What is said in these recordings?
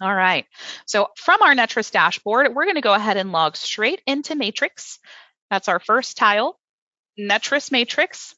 All right, so from our Netris dashboard, we're going to go ahead and log straight into Matrix. That's our first tile, Netris Matrix.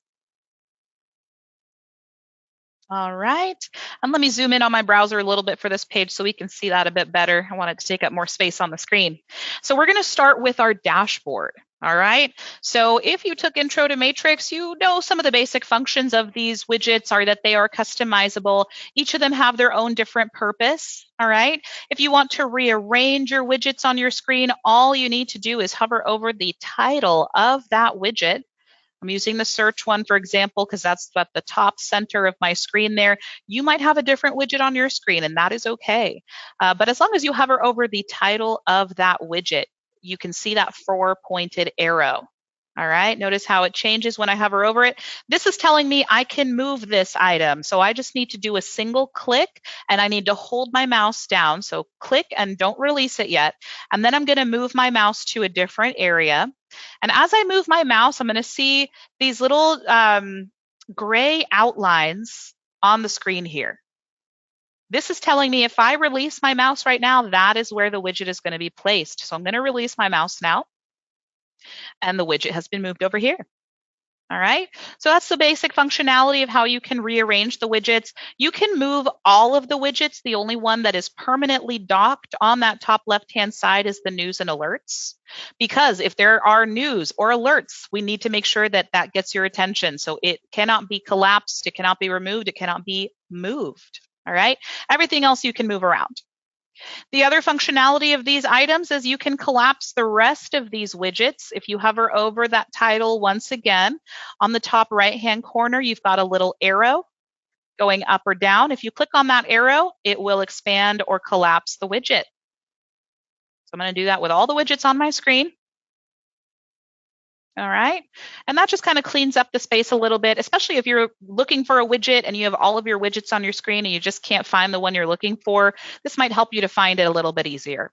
All right, and let me zoom in on my browser a little bit for this page so we can see that a bit better. I want it to take up more space on the screen. So we're going to start with our dashboard. All right, so if you took Intro to Matrix, you know some of the basic functions of these widgets are that they are customizable. Each of them have their own different purpose. All right, if you want to rearrange your widgets on your screen, all you need to do is hover over the title of that widget. I'm using the search one, for example, because that's at the top center of my screen there. You might have a different widget on your screen, and that is okay. But as long as you hover over the title of that widget, you can see that four-pointed arrow. All right, notice how it changes when I hover over it. This is telling me I can move this item. So I just need to do a single click, and I need to hold my mouse down. So click and don't release it yet. And then I'm going to move my mouse to a different area. And as I move my mouse, I'm going to see these little gray outlines on the screen here. This is telling me if I release my mouse right now, that is where the widget is going to be placed. So I'm going to release my mouse now, and the widget has been moved over here. All right, so that's the basic functionality of how you can rearrange the widgets. You can move all of the widgets. The only one that is permanently docked on that top left-hand side is the news and alerts. Because if there are news or alerts, we need to make sure that that gets your attention. So it cannot be collapsed, it cannot be removed, it cannot be moved. All right, everything else you can move around. The other functionality of these items is you can collapse the rest of these widgets. If you hover over that title once again, on the top right-hand corner, you've got a little arrow going up or down. If you click on that arrow, it will expand or collapse the widget. So I'm going to do that with all the widgets on my screen. All right, and that just kind of cleans up the space a little bit, especially if you're looking for a widget and you have all of your widgets on your screen and you just can't find the one you're looking for. This might help you to find it a little bit easier.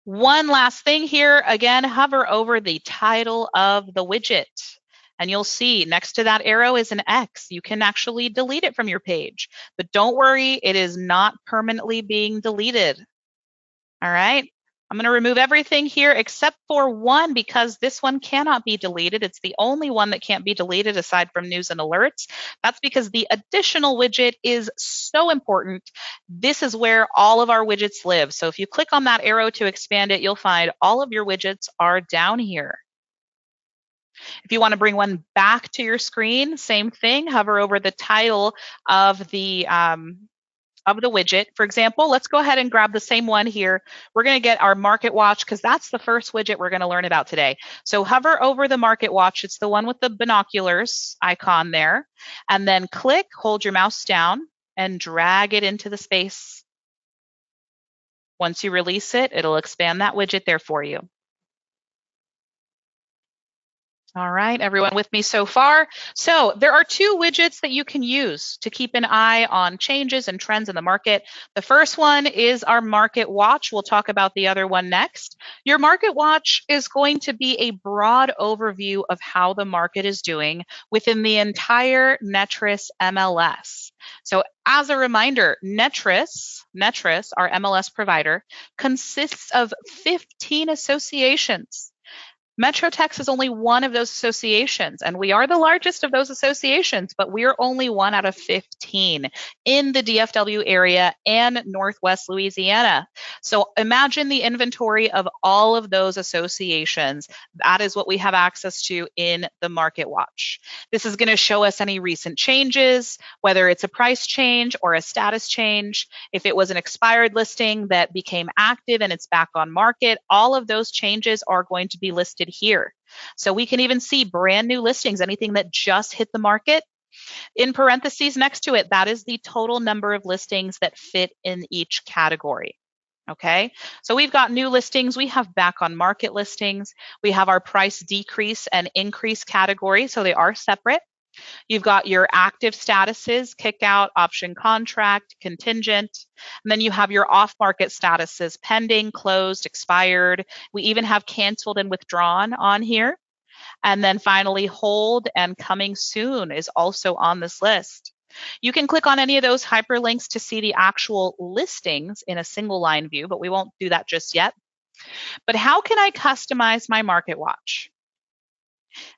One last thing here, again, hover over the title of the widget. And you'll see next to that arrow is an X. You can actually delete it from your page. But don't worry, it is not permanently being deleted. All right, I'm going to remove everything here except for one because this one cannot be deleted. It's the only one that can't be deleted aside from news and alerts. That's because the additional widget is so important. This is where all of our widgets live. So if you click on that arrow to expand it, you'll find all of your widgets are down here. If you want to bring one back to your screen, same thing, hover over the title of the widget. For example, let's go ahead and grab the same one here. We're going to get our Market Watch because that's the first widget we're going to learn about today. So hover over the Market Watch. It's the one with the binoculars icon there. And then click, hold your mouse down, and drag it into the space. Once you release it, it'll expand that widget there for you. All right, everyone with me so far? So there are two widgets that you can use to keep an eye on changes and trends in the market. The first one is our Market Watch. We'll talk about the other one next. Your Market Watch is going to be a broad overview of how the market is doing within the entire Netris MLS. So as a reminder, Netris, our MLS provider, consists of 15 associations. MetroTex is only one of those associations, and we are the largest of those associations, but we are only one out of 15 in the DFW area and Northwest Louisiana. So imagine the inventory of all of those associations. That is what we have access to in the Market Watch. This is going to show us any recent changes, whether it's a price change or a status change. If it was an expired listing that became active and it's back on market, all of those changes are going to be listed here. So we can even see brand new listings, anything that just hit the market. In parentheses next to it, that is the total number of listings that fit in each category. Okay, so we've got new listings, we have back on market listings, we have our price decrease and increase category, so they are separate. You've got your active statuses, kick out, option contract, contingent, and then you have your off-market statuses, pending, closed, expired. We even have canceled and withdrawn on here. And then finally, hold and coming soon is also on this list. You can click on any of those hyperlinks to see the actual listings in a single line view, but we won't do that just yet. But how can I customize my Market Watch?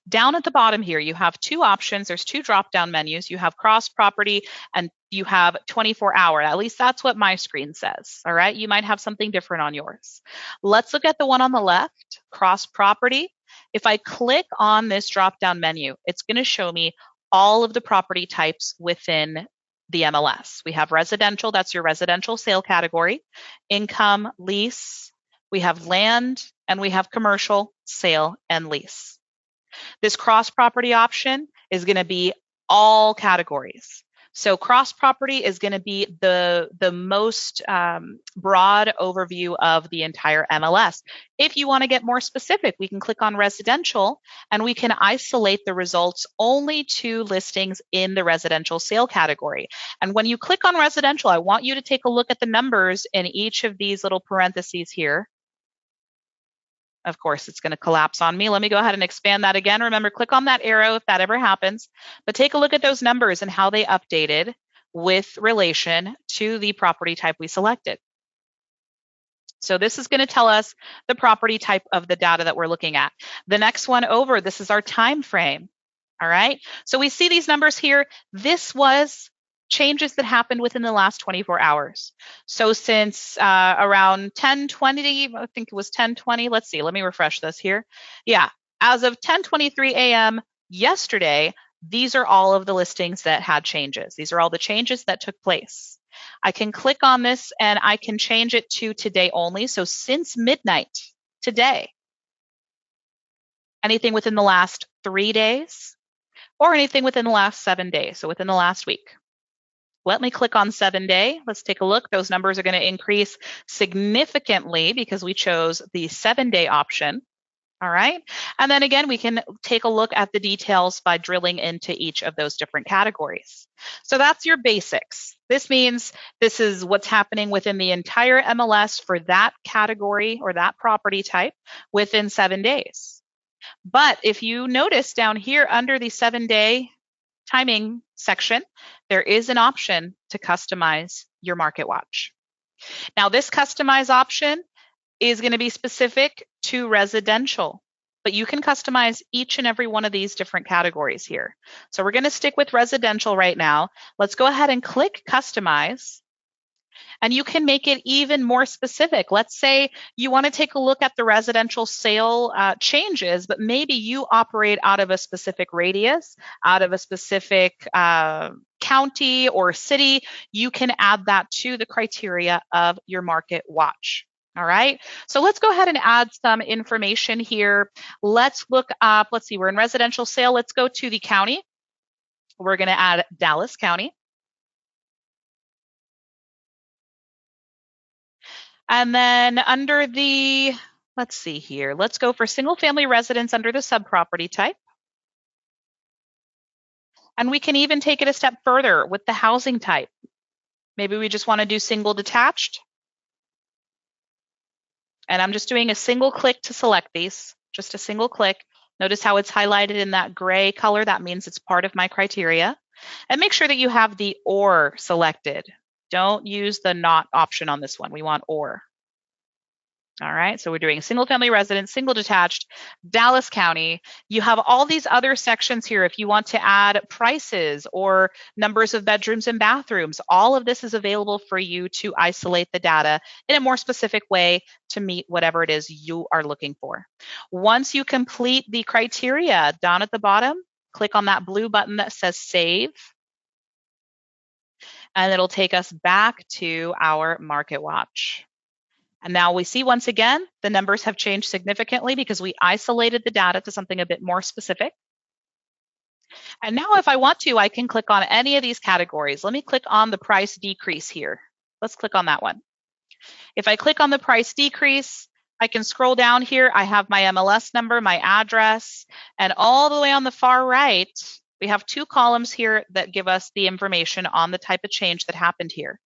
Down at the bottom here, you have two options. There's two drop-down menus. You have cross property and you have 24-hour. At least that's what my screen says, all right? You might have something different on yours. Let's look at the one on the left, cross property. If I click on this drop-down menu, it's going to show me all of the property types within the MLS. We have residential, that's your residential sale category, income, lease, we have land, and we have commercial, sale, and lease. This cross property option is going to be all categories. So cross property is going to be the most broad overview of the entire MLS. If you want to get more specific, we can click on residential and we can isolate the results only to listings in the residential sale category. And when you click on residential, I want you to take a look at the numbers in each of these little parentheses here. Of course, it's going to collapse on me. Let me go ahead and expand that again. Remember, click on that arrow if that ever happens. But take a look at those numbers and how they updated with relation to the property type we selected. So this is going to tell us the property type of the data that we're looking at. The next one over, this is our time frame. All right. So we see these numbers here. This was changes that happened within the last 24 hours. So since around 10:20, I think it was 10:20. Let's see, let me refresh this here. Yeah, as of 10:23 a.m. yesterday, these are all of the listings that had changes. These are all the changes that took place. I can click on this and I can change it to today only. So since midnight today, anything within the last 3 days or anything within the last 7 days, so within the last week. Let me click on 7 day. Let's take a look. Those numbers are going to increase significantly because we chose the 7 day option. All right. And then again, we can take a look at the details by drilling into each of those different categories. So that's your basics. This means this is what's happening within the entire MLS for that category or that property type within 7 days. But if you notice down here under the 7 day timing section, there is an option to customize your Market Watch. Now, this customize option is going to be specific to residential, but you can customize each and every one of these different categories here. So we're going to stick with residential right now. Let's go ahead and click customize. And you can make it even more specific. Let's say you want to take a look at the residential sale changes, but maybe you operate out of a specific radius, out of a specific county or city. You can add that to the criteria of your Market Watch. All right, so let's go ahead and add some information here. Let's look up, let's see, we're in residential sale. Let's go to the county. We're going to add Dallas County. And then under the, let's see here, let's go for single family residence under the subproperty type. And we can even take it a step further with the housing type. Maybe we just want to do single detached. And I'm just doing a single click to select these, just a single click. Notice how it's highlighted in that gray color. That means it's part of my criteria. And make sure that you have the or selected. Don't use the not option on this one. We want or. All right, so we're doing single family residence, single detached, Dallas County. You have all these other sections here. If you want to add prices or numbers of bedrooms and bathrooms, all of this is available for you to isolate the data in a more specific way to meet whatever it is you are looking for. Once you complete the criteria down at the bottom, click on that blue button that says save. And it'll take us back to our Market Watch. And now we see once again, the numbers have changed significantly because we isolated the data to something a bit more specific. And now if I want to, I can click on any of these categories. Let me click on the price decrease here. Let's click on that one. If I click on the price decrease, I can scroll down here. I have my MLS number, my address, and all the way on the far right, we have two columns here that give us the information on the type of change that happened here.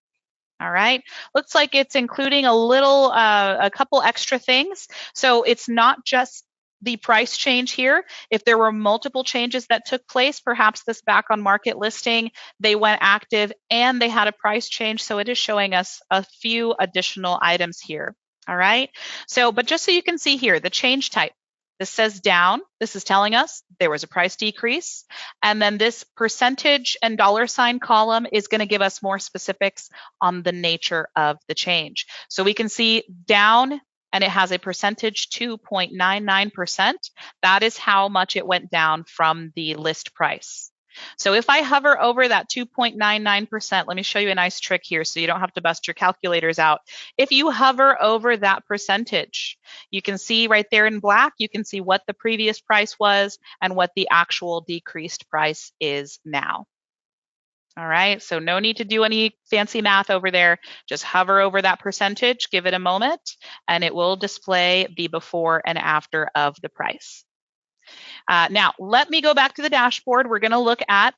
All right, looks like it's including a couple extra things. So it's not just the price change here. If there were multiple changes that took place, perhaps this back on market listing, they went active and they had a price change. So it is showing us a few additional items here. All right. So, but just so you can see here, the change type. This says down. This is telling us there was a price decrease. And then this percentage and dollar sign column is going to give us more specifics on the nature of the change. So we can see down, and it has a percentage 2.99%. That is how much it went down from the list price. So if I hover over that 2.99%, let me show you a nice trick here so you don't have to bust your calculators out. If you hover over that percentage, you can see right there in black, you can see what the previous price was and what the actual decreased price is now. All right, so no need to do any fancy math over there. Just hover over that percentage, give it a moment, and it will display the before and after of the price. Now, let me go back to the dashboard. We're going to look at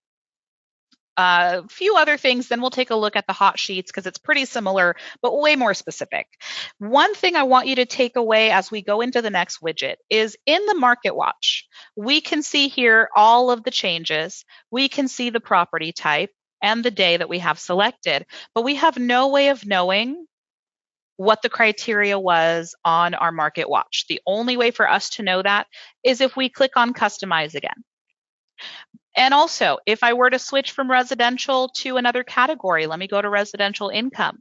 a few other things, then we'll take a look at the hot sheets because it's pretty similar, but way more specific. One thing I want you to take away as we go into the next widget is in the Market Watch, we can see here all of the changes. We can see the property type and the day that we have selected, but we have no way of knowing what the criteria was on our Market Watch. The only way for us to know that is if we click on Customize again. And also, if I were to switch from residential to another category, let me go to residential income.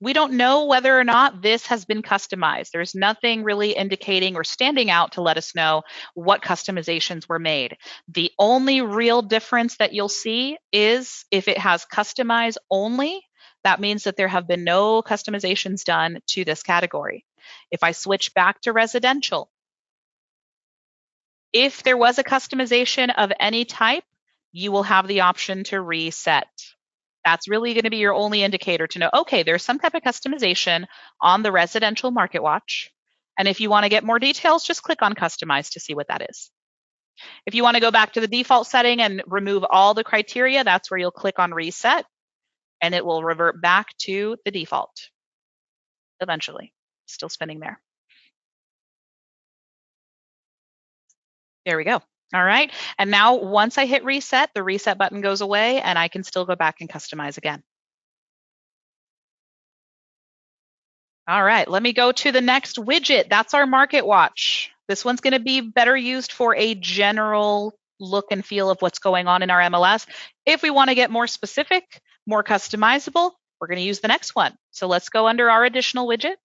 We don't know whether or not this has been customized. There's nothing really indicating or standing out to let us know what customizations were made. The only real difference that you'll see is if it has customize only, that means that there have been no customizations done to this category. If I switch back to residential, if there was a customization of any type, you will have the option to reset. That's really going to be your only indicator to know, okay, there's some type of customization on the residential Market Watch. And if you want to get more details, just click on Customize to see what that is. If you want to go back to the default setting and remove all the criteria, that's where you'll click on Reset, and it will revert back to the default eventually. Still spinning there. There we go. All right. And now once I hit reset, the reset button goes away and I can still go back and customize again. All right, let me go to the next widget. That's our Market Watch. This one's going to be better used for a general look and feel of what's going on in our MLS. If we want to get more specific, more customizable, we're going to use the next one. So let's go under our additional widget.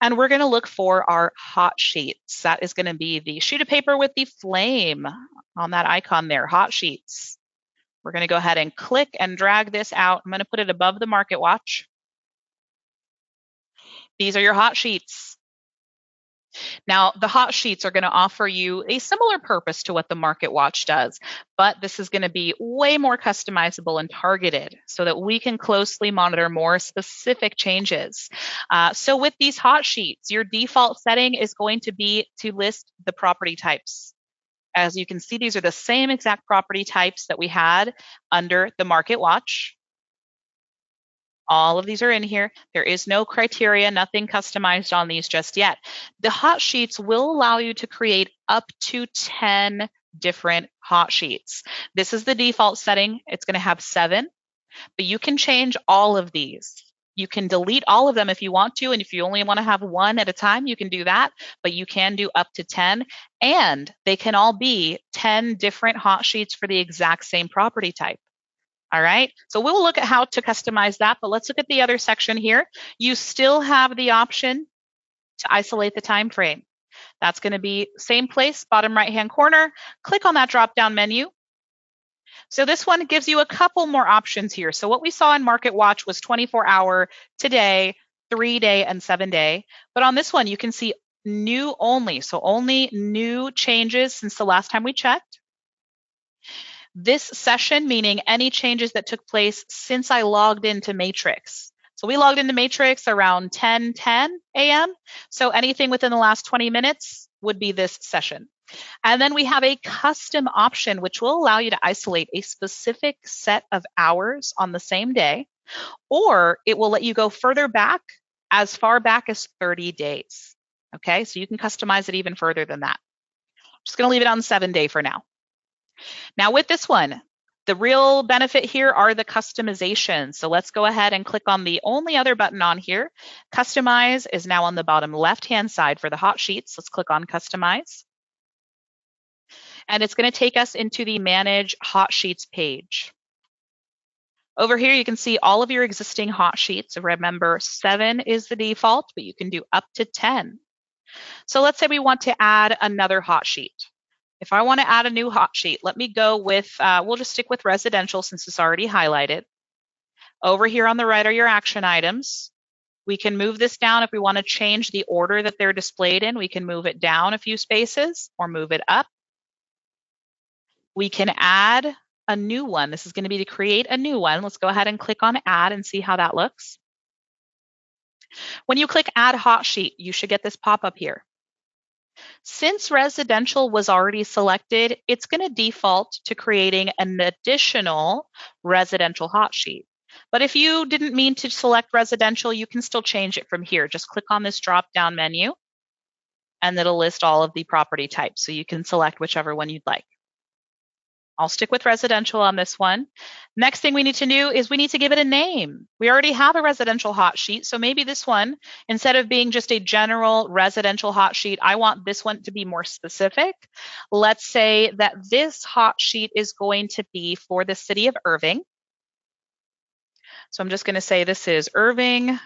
And we're going to look for our hot sheets. That is going to be the sheet of paper with the flame on that icon there, hot sheets. We're going to go ahead and click and drag this out. I'm going to put it above the Market Watch. These are your hot sheets. Now, the hot sheets are going to offer you a similar purpose to what the Market Watch does, but this is going to be way more customizable and targeted so that we can closely monitor more specific changes. So with these hot sheets, your default setting is going to be to list the property types. As you can see, these are the same exact property types that we had under the Market Watch. All of these are in here. There is no criteria, nothing customized on these just yet. The hot sheets will allow you to create up to 10 different hot sheets. This is the default setting. It's going to have 7, but you can change all of these. You can delete all of them if you want to, and if you only want to have one at a time, you can do that, but you can do up to 10, and they can all be 10 different hot sheets for the exact same property type. All right, so we'll look at how to customize that, but let's look at the other section here. You still have the option to isolate the time frame. That's going to be same place, bottom right-hand corner. Click on that drop-down menu. So this one gives you a couple more options here. So what we saw in Market Watch was 24-hour, today, 3-day, and 7-day. But on this one, you can see new only. So only new changes since the last time we checked. This session, meaning any changes that took place since I logged into Matrix. So we logged into Matrix around 10:10 a.m. So anything within the last 20 minutes would be this session. And then we have a custom option, which will allow you to isolate a specific set of hours on the same day, or it will let you go further back, as far back as 30 days. Okay, so you can customize it even further than that. Just going to leave it on 7-day for now. Now with this one, the real benefit here are the customizations. So let's go ahead and click on the only other button on here. Customize is now on the bottom left-hand side for the hot sheets. Let's click on Customize. And it's going to take us into the Manage Hot Sheets page. Over here, you can see all of your existing hot sheets. Remember, 7 is the default, but you can do up to 10. So let's say we want to add another hot sheet. If I want to add a new hot sheet, let me go with, we'll just stick with residential since it's already highlighted. Over here on the right are your action items. We can move this down if we want to change the order that they're displayed in. We can move it down a few spaces or move it up. We can add a new one. This is going to be to create a new one. Let's go ahead and click on Add and see how that looks. When you click Add Hot Sheet, you should get this pop-up here. Since residential was already selected, it's going to default to creating an additional residential hot sheet. But if you didn't mean to select residential, you can still change it from here. Just click on this drop-down menu, and it'll list all of the property types, so you can select whichever one you'd like. I'll stick with residential on this one. Next thing we need to do is we need to give it a name. We already have a residential hot sheet, so maybe this one, instead of being just a general residential hot sheet, I want this one to be more specific. Let's say that this hot sheet is going to be for the city of Irving. So I'm just going to say this is Irving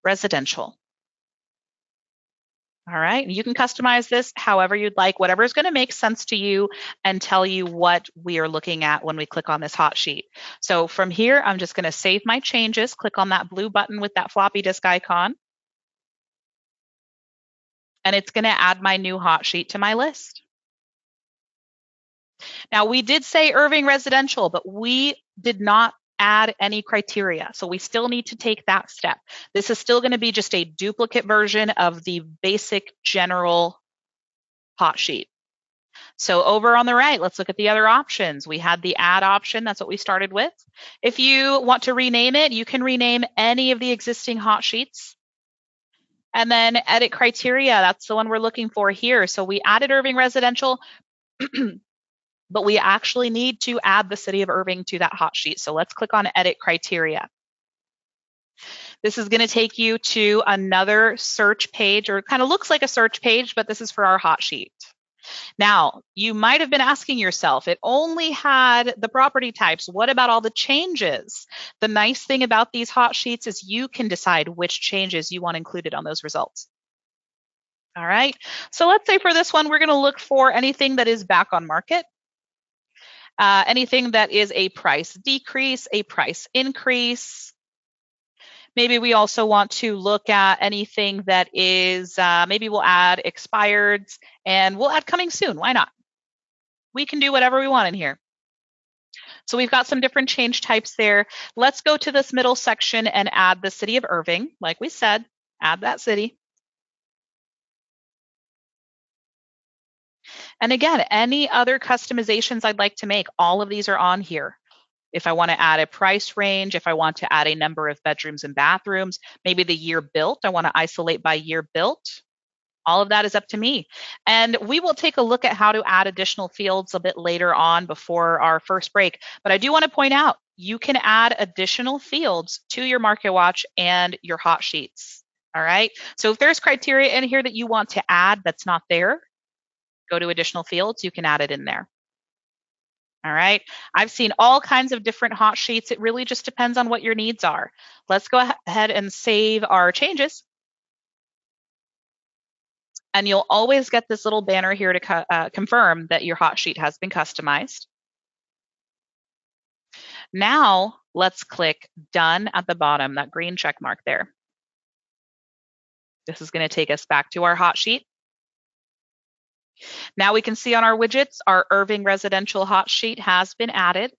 Residential. All right, you can customize this however you'd like, whatever is going to make sense to you and tell you what we are looking at when we click on this hot sheet. So from here, I'm just going to save my changes, click on that blue button with that floppy disk icon, and it's going to add my new hot sheet to my list. Now, we did say Irving Residential, but we did not add any criteria. So we still need to take that step. This is still going to be just a duplicate version of the basic general hot sheet. So over on the right, let's look at the other options. We had the add option. That's what we started with. If you want to rename it, you can rename any of the existing hot sheets. And then edit criteria, that's the one we're looking for here. So we added Irving Residential, but we actually need to add the city of Irving to that hot sheet. So let's click on Edit Criteria. This is going to take you to another search page, or it kind of looks like a search page, but this is for our hot sheet. Now, you might have been asking yourself, it only had the property types. What about all the changes? The nice thing about these hot sheets is you can decide which changes you want included on those results. All right, so let's say for this one, we're going to look for anything that is back on market. Anything that is a price decrease, a price increase. Maybe we also want to look at anything that is, maybe we'll add expireds and we'll add coming soon. Why not? We can do whatever we want in here. So we've got some different change types there. Let's go to this middle section and add the city of Irving. Like we said, add that city. And again, any other customizations I'd like to make, all of these are on here. If I want to add a price range, if I want to add a number of bedrooms and bathrooms, maybe the year built, I want to isolate by year built. All of that is up to me. And we will take a look at how to add additional fields a bit later on before our first break. But I do want to point out, you can add additional fields to your Market Watch and your hot sheets. All right. So if there's criteria in here that you want to add that's not there, go to additional fields, you can add it in there. All right, I've seen all kinds of different hot sheets. It really just depends on what your needs are. Let's go ahead and save our changes. And you'll always get this little banner here to confirm that your hot sheet has been customized. Now, let's click Done at the bottom, that green check mark there. This is going to take us back to our hot sheet. Now we can see on our widgets, our Irving Residential hot sheet has been added.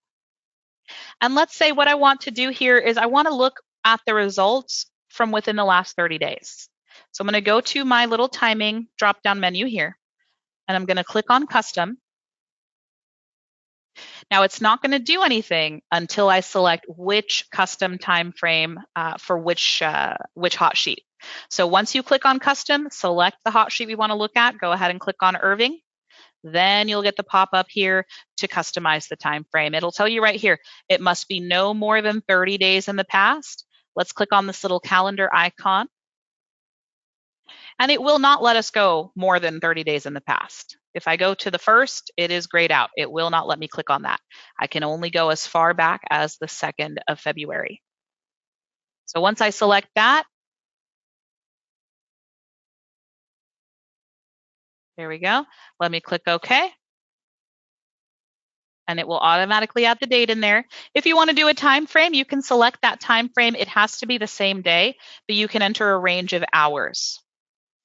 And let's say what I want to do here is I want to look at the results from within the last 30 days. So I'm going to go to my little timing drop-down menu here, and I'm going to click on Custom. Now it's not going to do anything until I select which custom time frame for which hot sheet. So once you click on custom, select the hot sheet we want to look at, go ahead and click on Irving. Then you'll get the pop-up here to customize the time frame. It'll tell you right here, it must be no more than 30 days in the past. Let's click on this little calendar icon. And it will not let us go more than 30 days in the past. If I go to the first, it is grayed out. It will not let me click on that. I can only go as far back as the 2nd of February. So once I select that, there we go. Let me click OK. And it will automatically add the date in there. If you want to do a time frame, you can select that time frame. It has to be the same day, but you can enter a range of hours.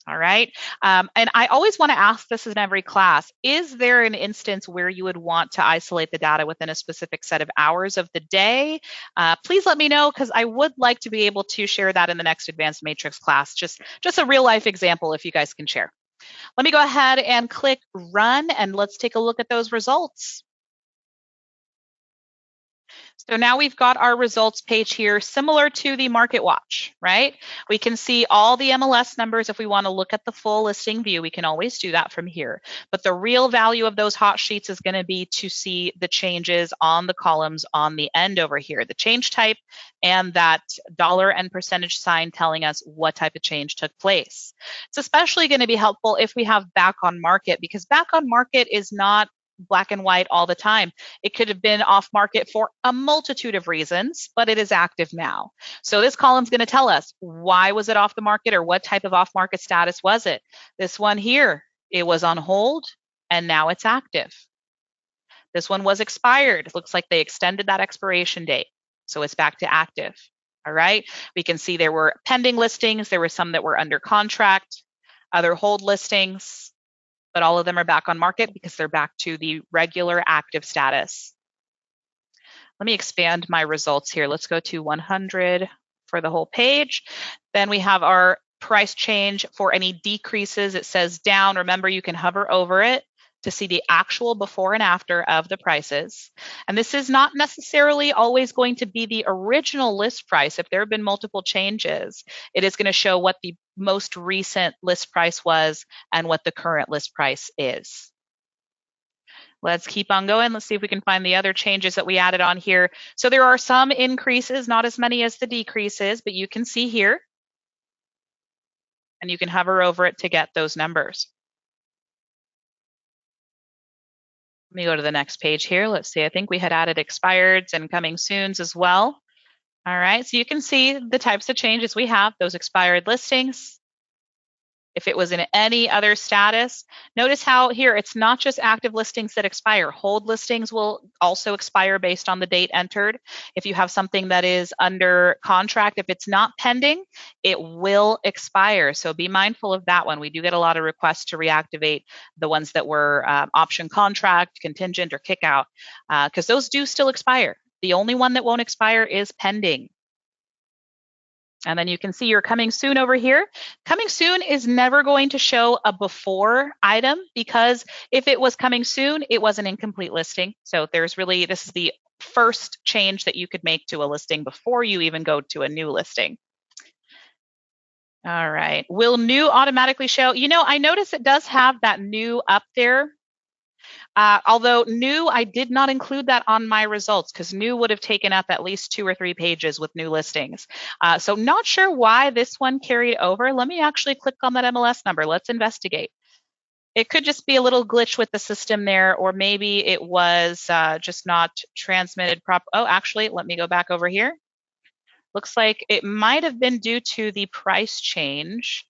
All right. And I always want to ask this in every class, is there an instance where you would want to isolate the data within a specific set of hours of the day? Please let me know, because I would like to be able to share that in the next advanced matrix class. Just a real life example if you guys can share. Let me go ahead and click run, and let's take a look at those results. So now we've got our results page here, similar to the Market Watch, right? We can see all the MLS numbers. If we want to look at the full listing view, we can always do that from here. But the real value of those hot sheets is going to be to see the changes on the columns on the end over here, the change type and that dollar and percentage sign telling us what type of change took place. It's especially going to be helpful if we have back on market, because back on market is not black and white all the time. It could have been off market for a multitude of reasons, but it is active now. So this column is going to tell us, why was it off the market, or what type of off market status was it? This one here, it was on hold and now it's active. This one was expired. It looks like they extended that expiration date. So it's back to active. All right. We can see there were pending listings. There were some that were under contract, other hold listings, but all of them are back on market because they're back to the regular active status. Let me expand my results here. Let's go to 100 for the whole page. Then we have our price change for any decreases. It says down. Remember, you can hover over it to see the actual before and after of the prices. And this is not necessarily always going to be the original list price. If there have been multiple changes, it is going to show what the most recent list price was and what the current list price is. Let's keep on going. Let's see if we can find the other changes that we added on here. So there are some increases, not as many as the decreases, but you can see here. And you can hover over it to get those numbers. Let me go to the next page here. Let's see, I think we had added expireds and coming soons as well. All right, so you can see the types of changes we have, those expired listings. If it was in any other status, notice how here it's not just active listings that expire. Hold listings will also expire based on the date entered. If you have something that is under contract, if it's not pending, it will expire. So be mindful of that one. We do get a lot of requests to reactivate the ones that were option contract, contingent, or kick out, because those do still expire. The only one that won't expire is pending. And then you can see your coming soon over here. Coming soon is never going to show a before item, because if it was coming soon, it was an incomplete listing. So there's really, this is the first change that you could make to a listing before you even go to a new listing. All right, will new automatically show? You know, I notice it does have that new up there. Although new, I did not include that on my results because new would have taken up at least 2 or 3 pages with new listings. So not sure why this one carried over. Let me actually click on that MLS number. Let's investigate. It could just be a little glitch with the system there, or maybe it was just not transmitted properly. Oh, actually, let me go back over here. Looks like it might have been due to the price change.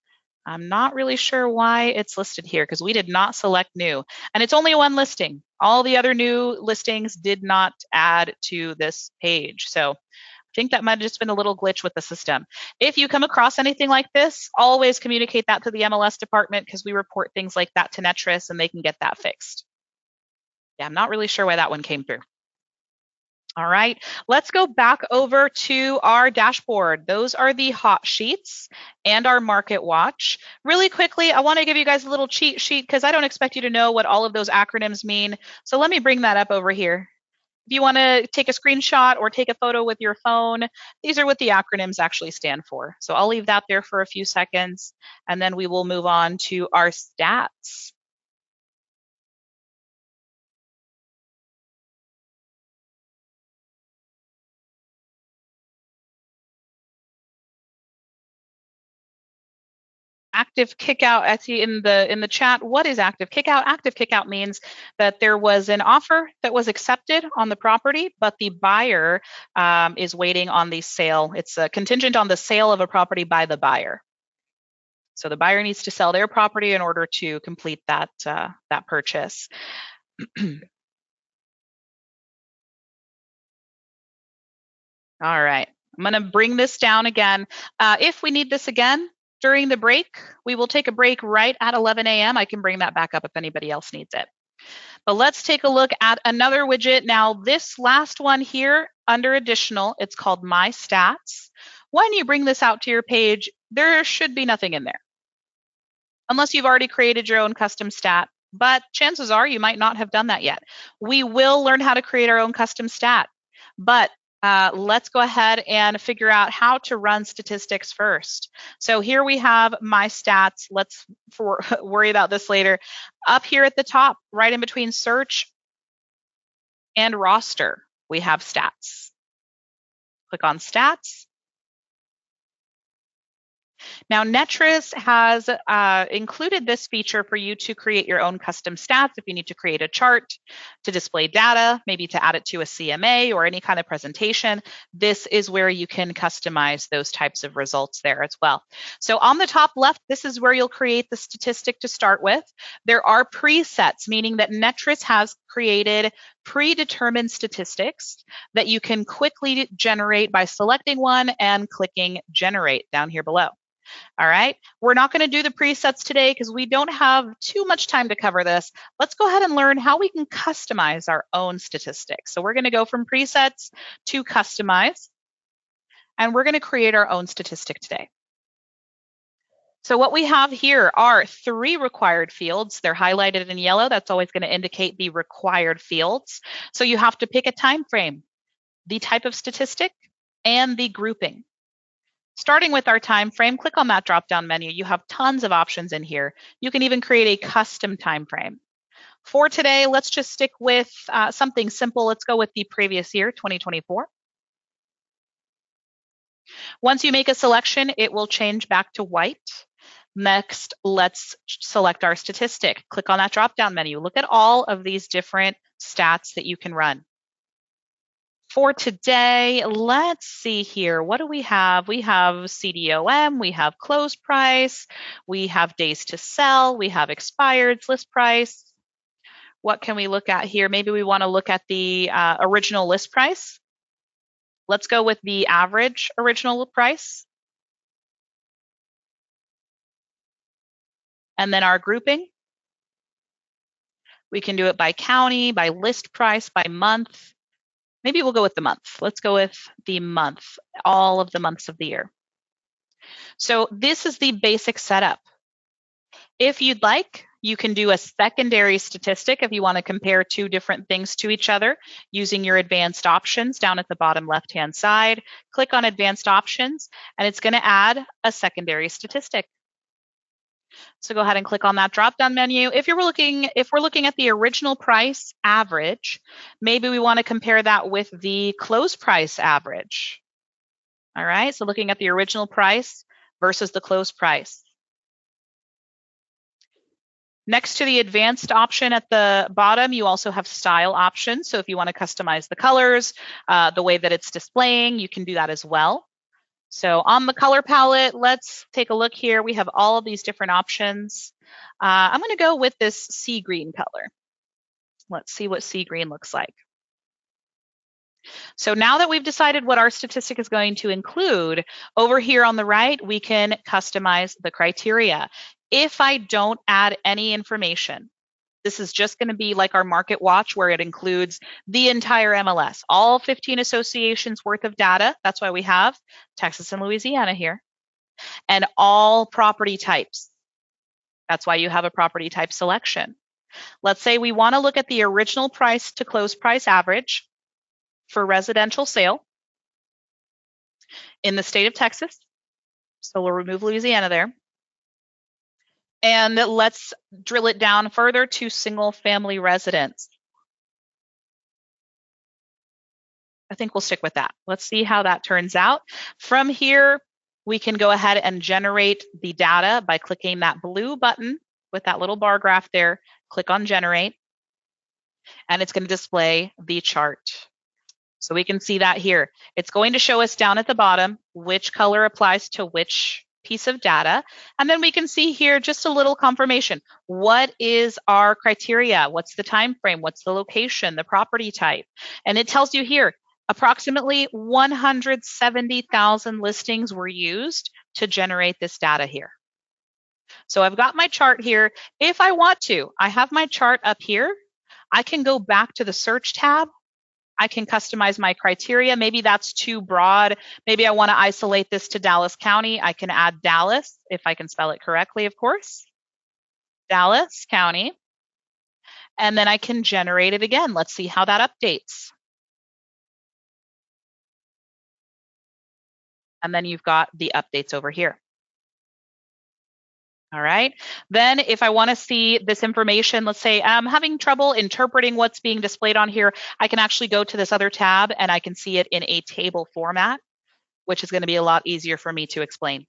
I'm not really sure why it's listed here because we did not select new. And it's only one listing. All the other new listings did not add to this page. So I think that might have just been a little glitch with the system. If you come across anything like this, always communicate that to the MLS department because we report things like that to Netris and they can get that fixed. Yeah, I'm not really sure why that one came through. All right, let's go back over to our dashboard. Those are the hot sheets and our market watch. Really quickly, I want to give you guys a little cheat sheet because I don't expect you to know what all of those acronyms mean. So let me bring that up over here. If you want to take a screenshot or take a photo with your phone, these are what the acronyms actually stand for. So I'll leave that there for a few seconds, and then we will move on to our stats. Active kickout, actually in the chat, what is active kickout? Active kickout means that there was an offer that was accepted on the property, but the buyer is waiting on the sale. It's contingent on the sale of a property by the buyer. So the buyer needs to sell their property in order to complete that that purchase. All right, I'm going to bring this down again. If we need this again during the break, we will take a break right at 11 a.m. I can bring that back up if anybody else needs it. But let's take a look at another widget. Now, this last one here under additional, it's called My Stats. When you bring this out to your page, there should be nothing in there, unless you've already created your own custom stat. But chances are you might not have done that yet. We will learn how to create our own custom stat. But let's go ahead and figure out how to run statistics first. So here we have My Stats. Let's worry about this later. Up here at the top, right in between search and roster, we have stats. Click on stats. Now, Netris has included this feature for you to create your own custom stats. If you need to create a chart to display data, maybe to add it to a CMA or any kind of presentation, this is where you can customize those types of results there as well. So on the top left, this is where you'll create the statistic to start with. There are presets, meaning that Netris has created predetermined statistics that you can quickly generate by selecting one and clicking generate down here below. All right, we're not going to do the presets today because we don't have too much time to cover this. Let's go ahead and learn how we can customize our own statistics. So we're going to go from presets to customize, and we're going to create our own statistic today. So what we have here are 3 required fields. They're highlighted in yellow. That's always going to indicate the required fields. So you have to pick a time frame, the type of statistic, and the grouping. Starting with our time frame, click on that drop-down menu. You have tons of options in here. You can even create a custom time frame. For today, let's just stick with something simple. Let's go with the previous year, 2024. Once you make a selection, it will change back to white. Next, let's select our statistic. Click on that drop-down menu. Look at all of these different stats that you can run. For today, let's see here. What do we have? We have CDOM, we have close price, we have days to sell, we have expired list price. What can we look at here? Maybe we want to look at the original list price. Let's go with the average original price. And then our grouping. We can do it by county, by list price, by month. Maybe we'll go with the month. Let's go with the month, all of the months of the year. So this is the basic setup. If you'd like, you can do a secondary statistic if you want to compare 2 different things to each other using your advanced options down at the bottom left-hand side. Click on advanced options, and it's going to add a secondary statistic. So go ahead and click on that drop-down menu. If we're looking at the original price average, maybe we want to compare that with the close price average. All right, so looking at the original price versus the close price. Next to the advanced option at the bottom, you also have style options. So if you want to customize the colors, the way that it's displaying, you can do that as well. So on the color palette, let's take a look here. We have all of these different options. I'm going to go with this sea green color. Let's see what sea green looks like. So now that we've decided what our statistic is going to include, over here on the right, we can customize the criteria. If I don't add any information, This is just going to be like our Market Watch, where it includes the entire MLS, all 15 associations worth of data. That's why we have Texas and Louisiana here. And all property types. That's why you have a property type selection. Let's say we want to look at the original price to close price average for residential sale in the state of Texas. So we'll remove Louisiana there. And let's drill it down further to single family residence. I think we'll stick with that. Let's see how that turns out. From here, we can go ahead and generate the data by clicking that blue button with that little bar graph there. Click on generate, and it's going to display the chart. So we can see that here. It's going to show us down at the bottom which color applies to which piece of data. And then we can see here just a little confirmation. What is our criteria? What's the time frame? What's the location, the property type? And it tells you here, approximately 170,000 listings were used to generate this data here. So I've got my chart here. If I want to, I have my chart up here. I can go back to the search tab. I can customize my criteria. Maybe that's too broad. Maybe I want to isolate this to Dallas County. I can add Dallas, if I can spell it correctly, of course. Dallas County. And then I can generate it again. Let's see how that updates. And then you've got the updates over here. All right. Then if I want to see this information, let's say I'm having trouble interpreting what's being displayed on here, I can actually go to this other tab and I can see it in a table format, which is going to be a lot easier for me to explain.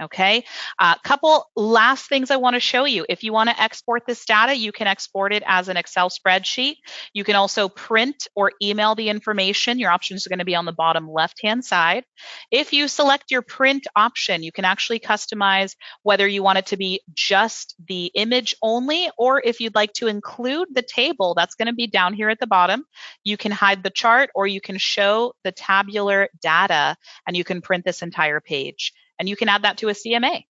Okay, a couple last things I want to show you. If you want to export this data, you can export it as an Excel spreadsheet. You can also print or email the information. Your options are going to be on the bottom left-hand side. If you select your print option, you can actually customize whether you want it to be just the image only, or if you'd like to include the table, that's going to be down here at the bottom. You can hide the chart, or you can show the tabular data, and you can print this entire page. And you can add that to a CMA. I'm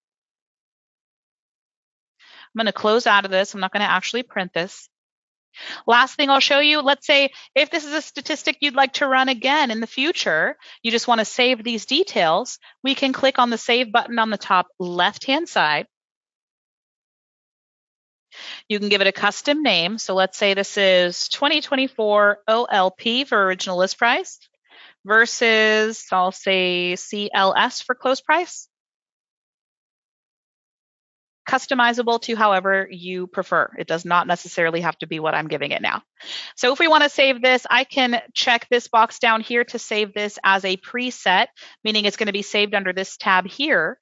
going to close out of this. I'm not going to actually print this. Last thing I'll show you, let's say if this is a statistic you'd like to run again in the future, you just want to save these details, we can click on the Save button on the top left-hand side. You can give it a custom name. So let's say this is 2024 OLP for original list price. Versus, I'll say CLS for close price. Customizable to however you prefer. It does not necessarily have to be what I'm giving it now. So if we want to save this, I can check this box down here to save this as a preset, meaning it's going to be saved under this tab here.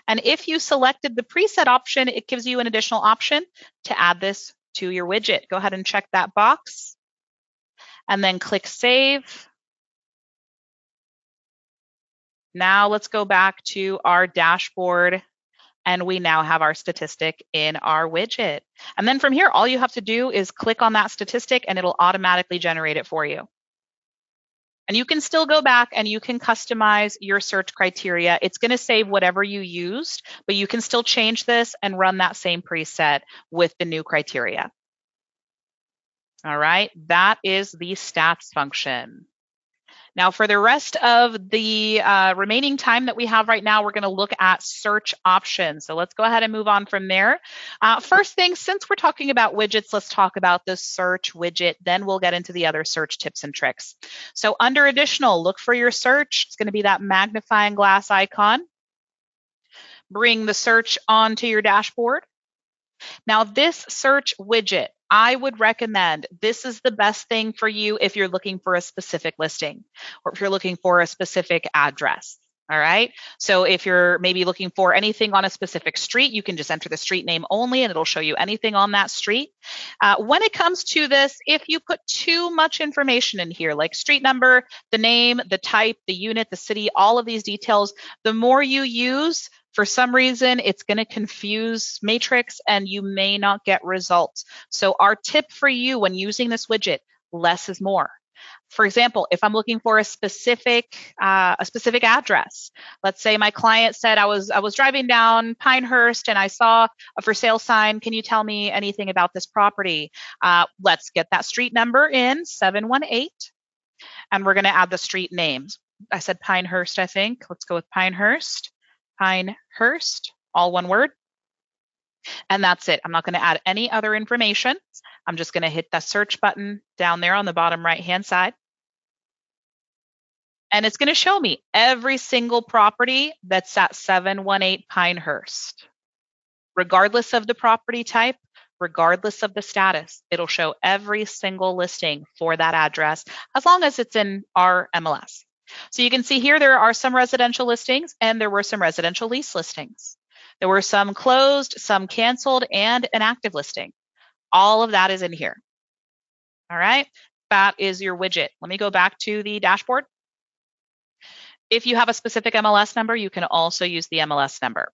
And if you selected the preset option, it gives you an additional option to add this to your widget. Go ahead and check that box and then click Save. Now let's go back to our dashboard, and we now have our statistic in our widget. And then from here, all you have to do is click on that statistic and it'll automatically generate it for you. And you can still go back and you can customize your search criteria. It's going to save whatever you used, but you can still change this and run that same preset with the new criteria. All right, that is the stats function. Now, for the rest of the remaining time that we have right now, we're going to look at search options. So let's go ahead and move on from there. First thing, since we're talking about widgets, let's talk about the search widget. Then we'll get into the other search tips and tricks. So under additional, look for your search. It's going to be that magnifying glass icon. Bring the search onto your dashboard. Now, this search widget, I would recommend this is the best thing for you if you're looking for a specific listing or if you're looking for a specific address. All right. So if you're maybe looking for anything on a specific street, you can just enter the street name only and it'll show you anything on that street. When it comes to this, if you put too much information in here, like street number, the name, the type, the unit, the city, all of these details, the more you use, for some reason, it's going to confuse Matrix and you may not get results. So our tip for you when using this widget, less is more. For example, if I'm looking for a specific address, let's say my client said I was driving down Pinehurst and I saw a for sale sign. Can you tell me anything about this property? Let's get that street number in 718, and we're going to add the street names. I said Pinehurst, I think. Let's go with Pinehurst. Pinehurst, all one word. And that's it. I'm not going to add any other information. I'm just going to hit the search button down there on the bottom right-hand side. And it's going to show me every single property that's at 718 Pinehurst. Regardless of the property type, regardless of the status, it'll show every single listing for that address as long as it's in our MLS. So you can see here there are some residential listings and there were some residential lease listings. There were some closed, some canceled, and an active listing. All of that is in here. All right, that is your widget. Let me go back to the dashboard. If you have a specific MLS number, you can also use the MLS number.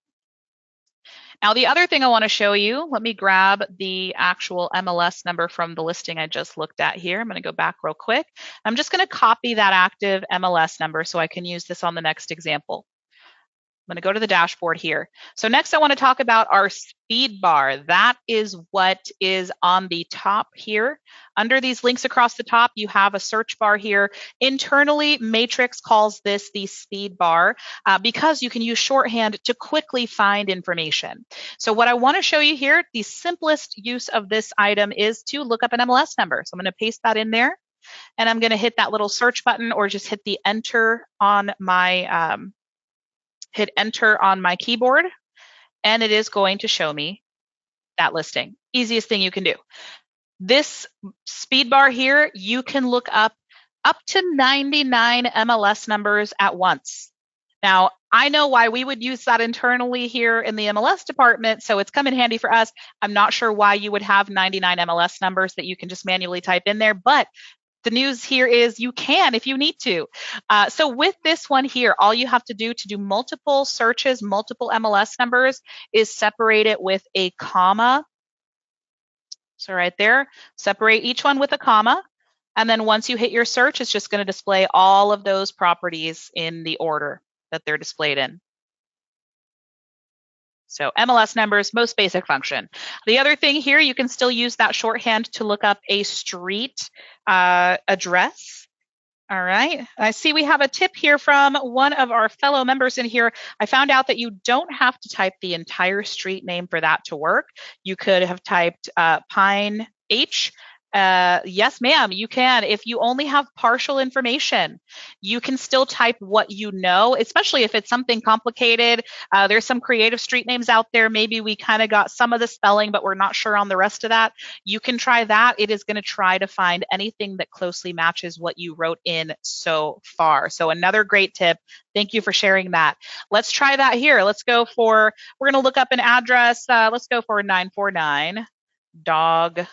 Now, the other thing I want to show you, let me grab the actual MLS number from the listing I just looked at here. I'm going to go back real quick. I'm just going to copy that active MLS number so I can use this on the next example. I'm going to go to the dashboard here. So next I want to talk about our speed bar. That is what is on the top here. Under these links across the top, you have a search bar here. Internally, Matrix calls this the speed bar because you can use shorthand to quickly find information. So what I want to show you here, the simplest use of this item is to look up an MLS number. So I'm going to paste that in there, and I'm going to hit that little search button or just hit the enter on my hit enter on my keyboard, and it is going to show me that listing. Easiest thing you can do. This speed bar here, you can look up to 99 MLS numbers at once. Now, I know why we would use that internally here in the MLS department, so it's come in handy for us. I'm not sure why you would have 99 MLS numbers that you can just manually type in there, but the news here is you can if you need to. So with this one here, all you have to do multiple searches, multiple MLS numbers, is separate it with a comma. So right there, separate each one with a comma. And then once you hit your search, it's just going to display all of those properties in the order that they're displayed in. So MLS numbers, most basic function. The other thing here, you can still use that shorthand to look up a street address. All right. I see we have a tip here from one of our fellow members in here. I found out that you don't have to type the entire street name for that to work. You could have typed Pine H. Yes, ma'am, you can. If you only have partial information, you can still type what you know, especially if it's something complicated. There's some creative street names out there. Maybe we kind of got some of the spelling, but we're not sure on the rest of that. You can try that. It is going to try to find anything that closely matches what you wrote in so far. So another great tip. Thank you for sharing that. Let's try that here. Let's go for, we're going to look up an address. Let's go for 949 Dog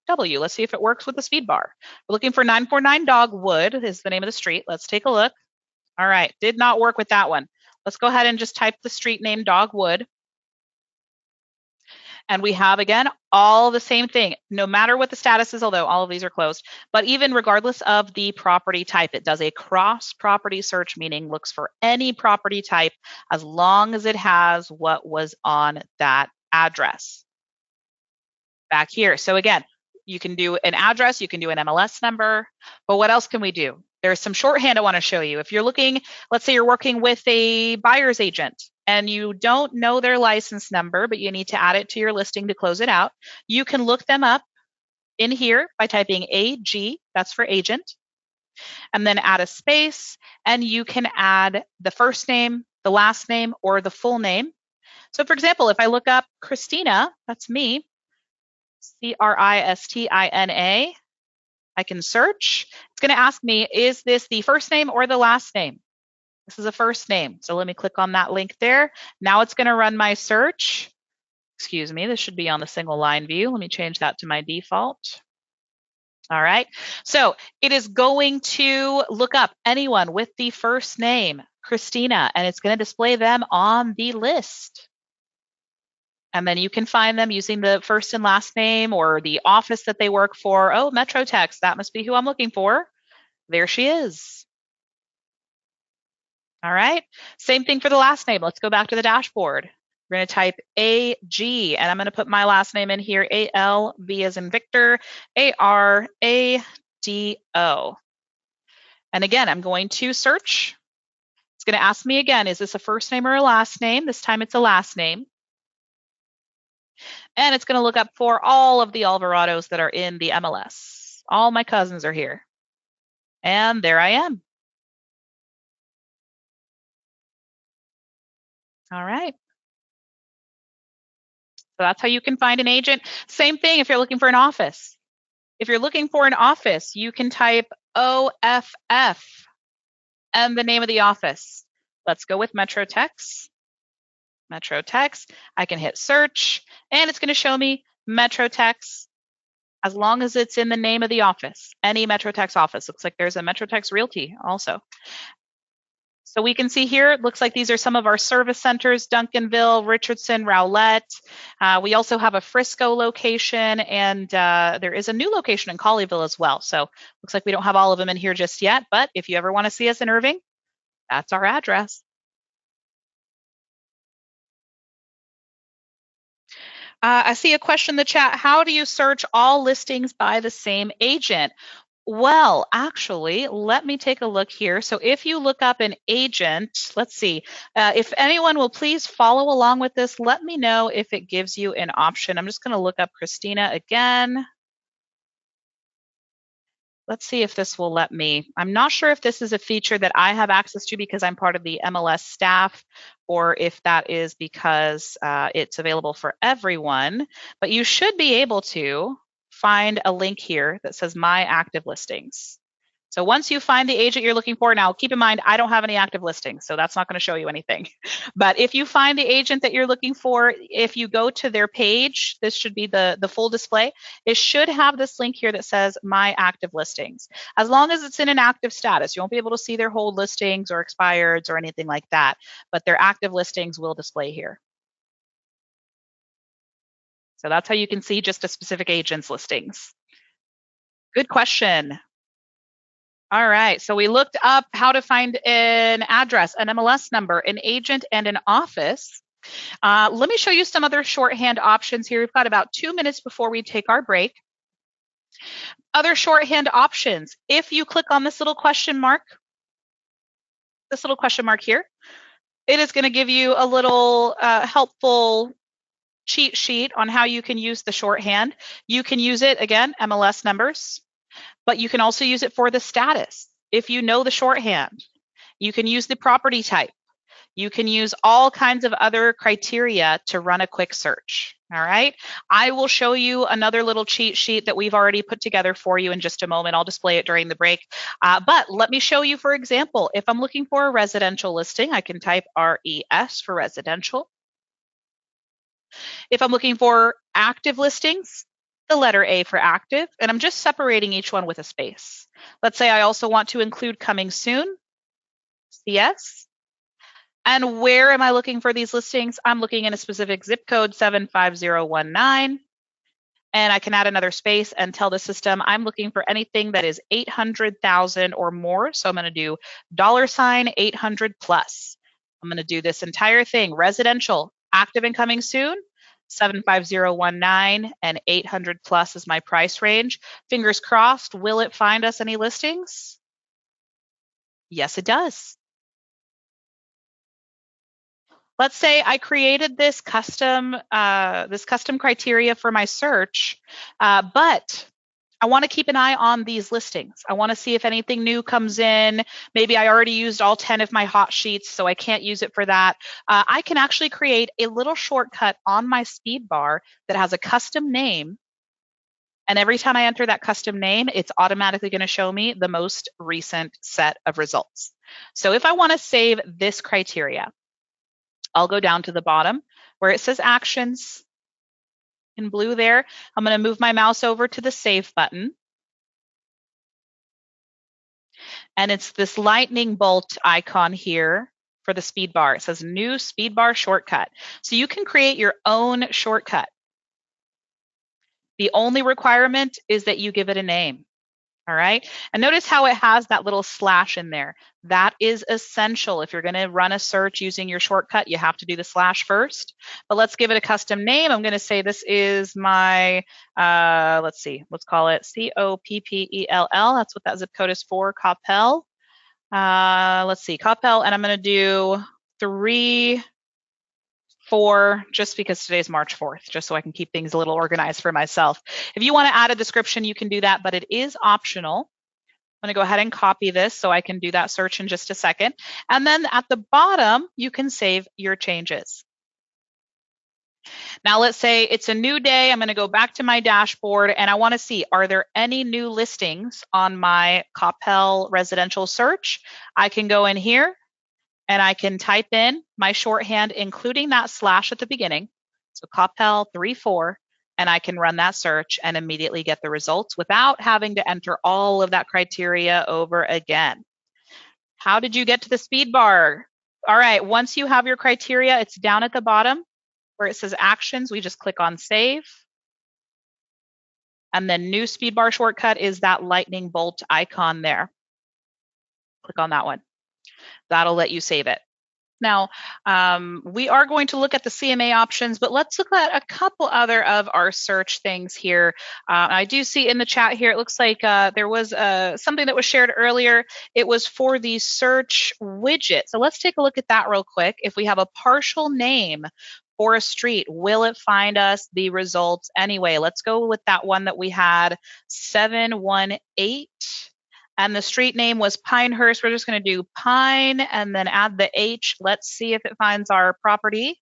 W. Let's see if it works with the speed bar. We're looking for 949 Dogwood is the name of the street. Let's take a look. All right, did not work with that one. Let's go ahead and just type the street name Dogwood. And we have, again, all the same thing, no matter what the status is, although all of these are closed. But even regardless of the property type, it does a cross-property search, meaning looks for any property type as long as it has what was on that address. Back here. So again, you can do an address, you can do an MLS number, but what else can we do? There's some shorthand I want to show you. If you're looking, let's say you're working with a buyer's agent and you don't know their license number, but you need to add it to your listing to close it out, you can look them up in here by typing AG, that's for agent, and then add a space, and you can add the first name, the last name, or the full name. So for example, if I look up Christina, that's me, Christina, I can search. It's going to ask me, is this the first name or the last name? This is a first name. So let me click on that link there. Now it's going to run my search. Excuse me, this should be on the single line view. Let me change that to my default. All right. So it is going to look up anyone with the first name, Christina, and it's going to display them on the list. And then you can find them using the first and last name or the office that they work for. Oh, Metro Tex, that must be who I'm looking for. There she is. All right. Same thing for the last name. Let's go back to the dashboard. We're going to type AG, and I'm going to put my last name in here, AL, V as in Victor, ARADO. And again, I'm going to search. It's going to ask me again, is this a first name or a last name? This time it's a last name. And it's going to look up for all of the Alvarados that are in the MLS. All my cousins are here. And there I am. All right. So that's how you can find an agent. Same thing if you're looking for an office. If you're looking for an office, you can type OFF and the name of the office. Let's go with MetroTex. MetroTex. I can hit search, and it's going to show me MetroTex as long as it's in the name of the office. Any MetroTex office. Looks like there's a MetroTex Realty also. So we can see here, it looks like these are some of our service centers, Duncanville, Richardson, Rowlett. We also have a Frisco location, and there is a new location in Colleyville as well. So looks like we don't have all of them in here just yet, but if you ever want to see us in Irving, that's our address. I see a question in the chat. How do you search all listings by the same agent? Well, actually, let me take a look here. So if you look up an agent, let's see, if anyone will please follow along with this, let me know if it gives you an option. I'm just going to look up Christina again. Let's see if this will let me. I'm not sure if this is a feature that I have access to because I'm part of the MLS staff, or if that is because it's available for everyone, but you should be able to find a link here that says My Active Listings. So once you find the agent you're looking for, now keep in mind, I don't have any active listings, so that's not going to show you anything. But if you find the agent that you're looking for, if you go to their page, this should be the full display. It should have this link here that says My Active Listings. As long as it's in an active status, you won't be able to see their hold listings or expireds or anything like that, but their active listings will display here. So that's how you can see just a specific agent's listings. Good question. All right, so we looked up how to find an address, an MLS number, an agent, and an office. Let me show you some other shorthand options here. We've got about 2 minutes before we take our break. Other shorthand options. If you click on this little question mark here, it is going to give you a little helpful cheat sheet on how you can use the shorthand. You can use it, again, MLS numbers, but you can also use it for the status. If you know the shorthand, you can use the property type. You can use all kinds of other criteria to run a quick search. All right. I will show you another little cheat sheet that we've already put together for you in just a moment. I'll display it during the break. But let me show you, for example, if I'm looking for a residential listing, I can type RES for residential. If I'm looking for active listings, the letter A for active, and I'm just separating each one with a space. Let's say I also want to include coming soon, CS. And where am I looking for these listings? I'm looking in a specific zip code, 75019. And I can add another space and tell the system I'm looking for anything that is 800,000 or more. So I'm going to do $800 plus. I'm going to do this entire thing, residential, active and coming soon, 75019, and 800 plus is my price range. Fingers crossed, will it find us any listings? Yes, it does. Let's say I created this custom criteria for my search, but I want to keep an eye on these listings. I want to see if anything new comes in. Maybe I already used all 10 of my hot sheets, so I can't use it for that. I can actually create a little shortcut on my speed bar that has a custom name. And every time I enter that custom name, it's automatically going to show me the most recent set of results. So if I want to save this criteria, I'll go down to the bottom where it says actions in blue there. I'm going to move my mouse over to the save button. And it's this lightning bolt icon here for the speed bar. It says new speed bar shortcut. So you can create your own shortcut. The only requirement is that you give it a name. All right. And notice how it has that little slash in there. That is essential. If you're going to run a search using your shortcut, you have to do the slash first. But let's give it a custom name. I'm going to say this is my, let's see, let's call it Coppell. That's what that zip code is for, Coppell. Let's see, Coppell. And I'm going to do 3, 4, just because today's March 4th, just so I can keep things a little organized for myself. If you want to add a description, you can do that, but it is optional. I'm going to go ahead and copy this so I can do that search in just a second. And then at the bottom, you can save your changes. Now let's say it's a new day. I'm going to go back to my dashboard and I want to see, are there any new listings on my Coppell residential search? I can go in here and I can type in my shorthand, including that slash at the beginning. So Coppell 34, and I can run that search and immediately get the results without having to enter all of that criteria over again. How did you get to the speed bar? All right, once you have your criteria, it's down at the bottom where it says actions. We just click on save. And then new speed bar shortcut is that lightning bolt icon there. Click on that one. That'll let you save it. Now, we are going to look at the CMA options, but let's look at a couple other of our search things here. I do see in the chat here, it looks like there was something that was shared earlier. It was for the search widget. So let's take a look at that real quick. If we have a partial name for a street, will it find us the results anyway? Let's go with that one that we had, 718. And the street name was Pinehurst. We're just going to do Pine and then add the H. Let's see if it finds our property.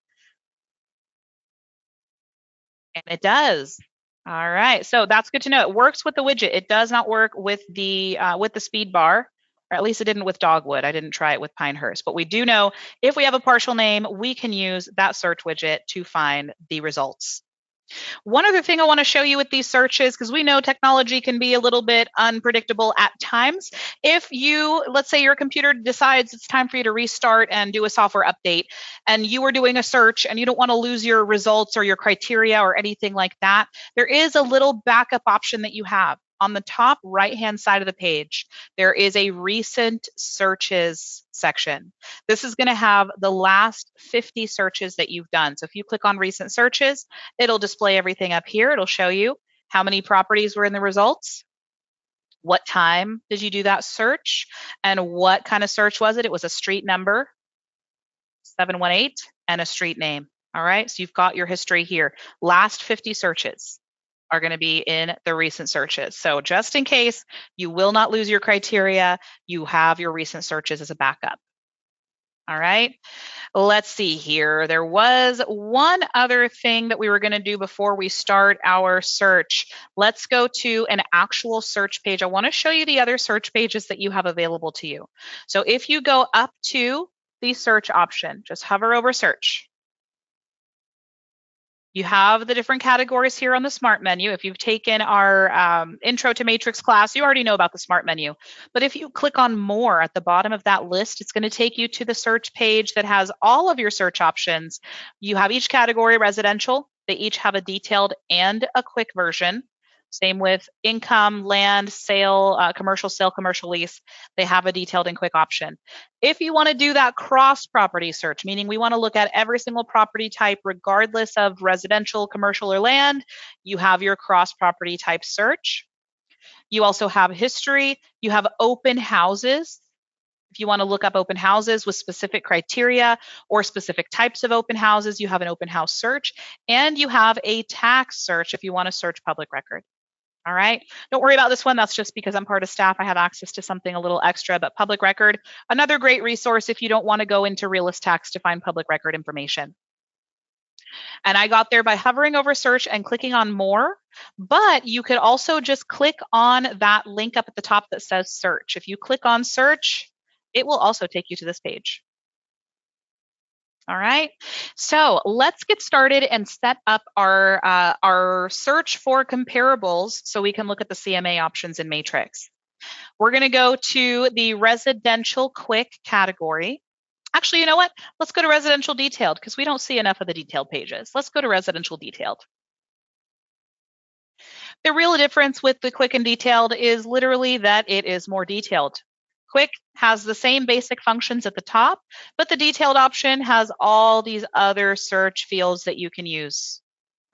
And it does. All right, so that's good to know. It works with the widget. It does not work with the speed bar, or at least it didn't with Dogwood. I didn't try it with Pinehurst, but we do know if we have a partial name, we can use that search widget to find the results. One other thing I want to show you with these searches, because we know technology can be a little bit unpredictable at times. If you, let's say your computer decides it's time for you to restart and do a software update, and you are doing a search and you don't want to lose your results or your criteria or anything like that, there is a little backup option that you have. On the top right-hand side of the page, there is a recent searches section. This is going to have the last 50 searches that you've done. So if you click on recent searches, it'll display everything up here. It'll show you how many properties were in the results, what time did you do that search, and what kind of search was it. It was a street number, 718, and a street name. All right, so you've got your history here. Last 50 searches are going to be in the recent searches. So just in case you will not lose your criteria, you have your recent searches as a backup. All right, let's see here. There was one other thing that we were going to do before we start our search. Let's go to an actual search page. I want to show you the other search pages that you have available to you. So if you go up to the search option, just hover over search. You have the different categories here on the Smart Menu. If you've taken our Intro to Matrix class, you already know about the Smart Menu. But if you click on More at the bottom of that list, it's going to take you to the search page that has all of your search options. You have each category residential. They each have a detailed and a quick version. Same with income, land, sale, commercial lease. They have a detailed and quick option. If you want to do that cross property search, meaning we want to look at every single property type regardless of residential, commercial, or land, you have your cross property type search. You also have history. You have open houses. If you want to look up open houses with specific criteria or specific types of open houses, you have an open house search. And you have a tax search if you want to search public record. All right, don't worry about this one. That's just because I'm part of staff. I have access to something a little extra, but public record, another great resource if you don't want to go into realist tax to find public record information. And I got there by hovering over search and clicking on more, but you could also just click on that link up at the top that says search. If you click on search, it will also take you to this page. All right, so let's get started and set up our search for comparables so we can look at the CMA options in Matrix. We're going to go to the residential quick category. Actually, you know what? Let's go to residential detailed because we don't see enough of the detailed pages. Let's go to residential detailed. The real difference with the quick and detailed is literally that it is more detailed. Quick has the same basic functions at the top, but the detailed option has all these other search fields that you can use.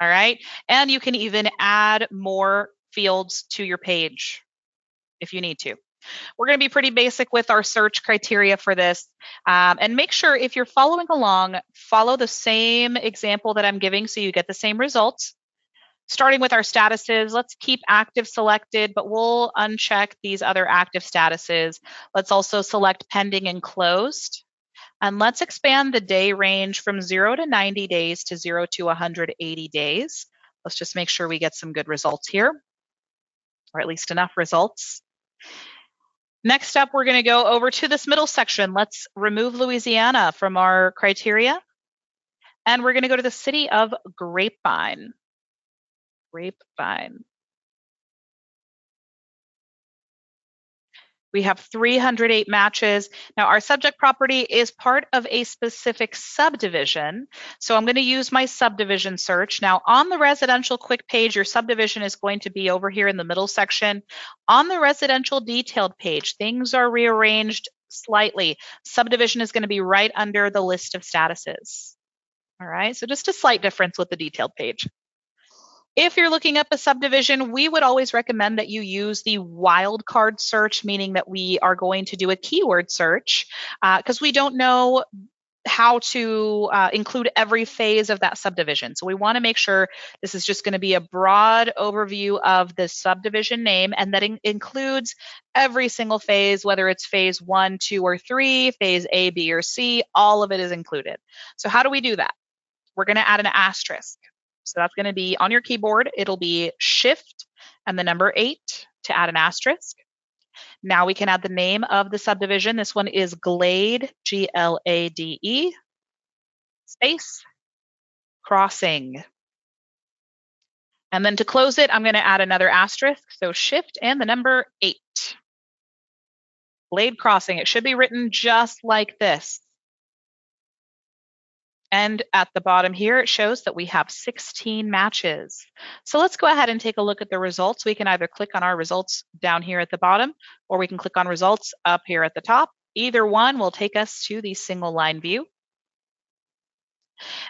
All right. And you can even add more fields to your page if you need to. We're going to be pretty basic with our search criteria for this. And make sure if you're following along, follow the same example that I'm giving so you get the same results. Starting with our statuses, let's keep active selected, but we'll uncheck these other active statuses. Let's also select pending and closed. And let's expand the day range from 0 to 90 days to 0 to 180 days. Let's just make sure we get some good results here, or at least enough results. Next up, we're going to go over to this middle section. Let's remove Louisiana from our criteria. And we're going to go to the city of Grapevine. Grapevine. We have 308 matches. Now, our subject property is part of a specific subdivision. So I'm going to use my subdivision search. Now, on the residential quick page, your subdivision is going to be over here in the middle section. On the residential detailed page, things are rearranged slightly. Subdivision is going to be right under the list of statuses. All right, so just a slight difference with the detailed page. If you're looking up a subdivision, we would always recommend that you use the wildcard search, meaning that we are going to do a keyword search because we don't know how to include every phase of that subdivision. So we want to make sure this is just going to be a broad overview of the subdivision name, and that includes every single phase, whether it's phase 1, 2, or 3, phase A, B, or C, all of it is included. So how do we do that? We're going to add an asterisk. So that's going to be on your keyboard. It'll be Shift and the number 8 to add an asterisk. Now we can add the name of the subdivision. This one is Glade, Glade, space, crossing. And then to close it, I'm going to add another asterisk. So Shift and the number 8. Glade Crossing. It should be written just like this. And at the bottom here, it shows that we have 16 matches. So let's go ahead and take a look at the results. We can either click on our results down here at the bottom, or we can click on results up here at the top. Either one will take us to the single line view.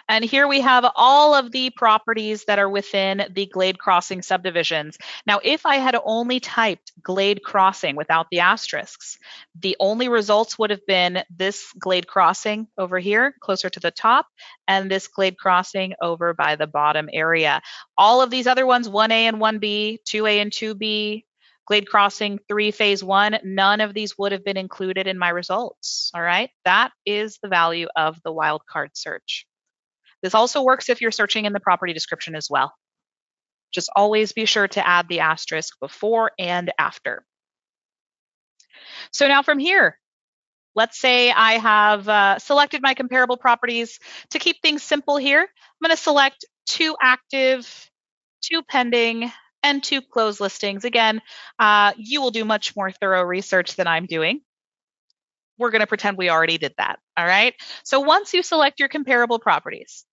And here we have all of the properties that are within the Glade Crossing subdivisions. Now, if I had only typed Glade Crossing without the asterisks, the only results would have been this Glade Crossing over here, closer to the top, and this Glade Crossing over by the bottom area. All of these other ones, 1A and 1B, 2A and 2B, Glade Crossing 3 phase 1, none of these would have been included in my results. All right, that is the value of the wildcard search. This also works if you're searching in the property description as well. Just always be sure to add the asterisk before and after. So now from here, let's say I have selected my comparable properties. To keep things simple here, I'm going to select 2 active, 2 pending, and 2 closed listings. Again, you will do much more thorough research than I'm doing. We're going to pretend we already did that. All right. So once you select your comparable properties,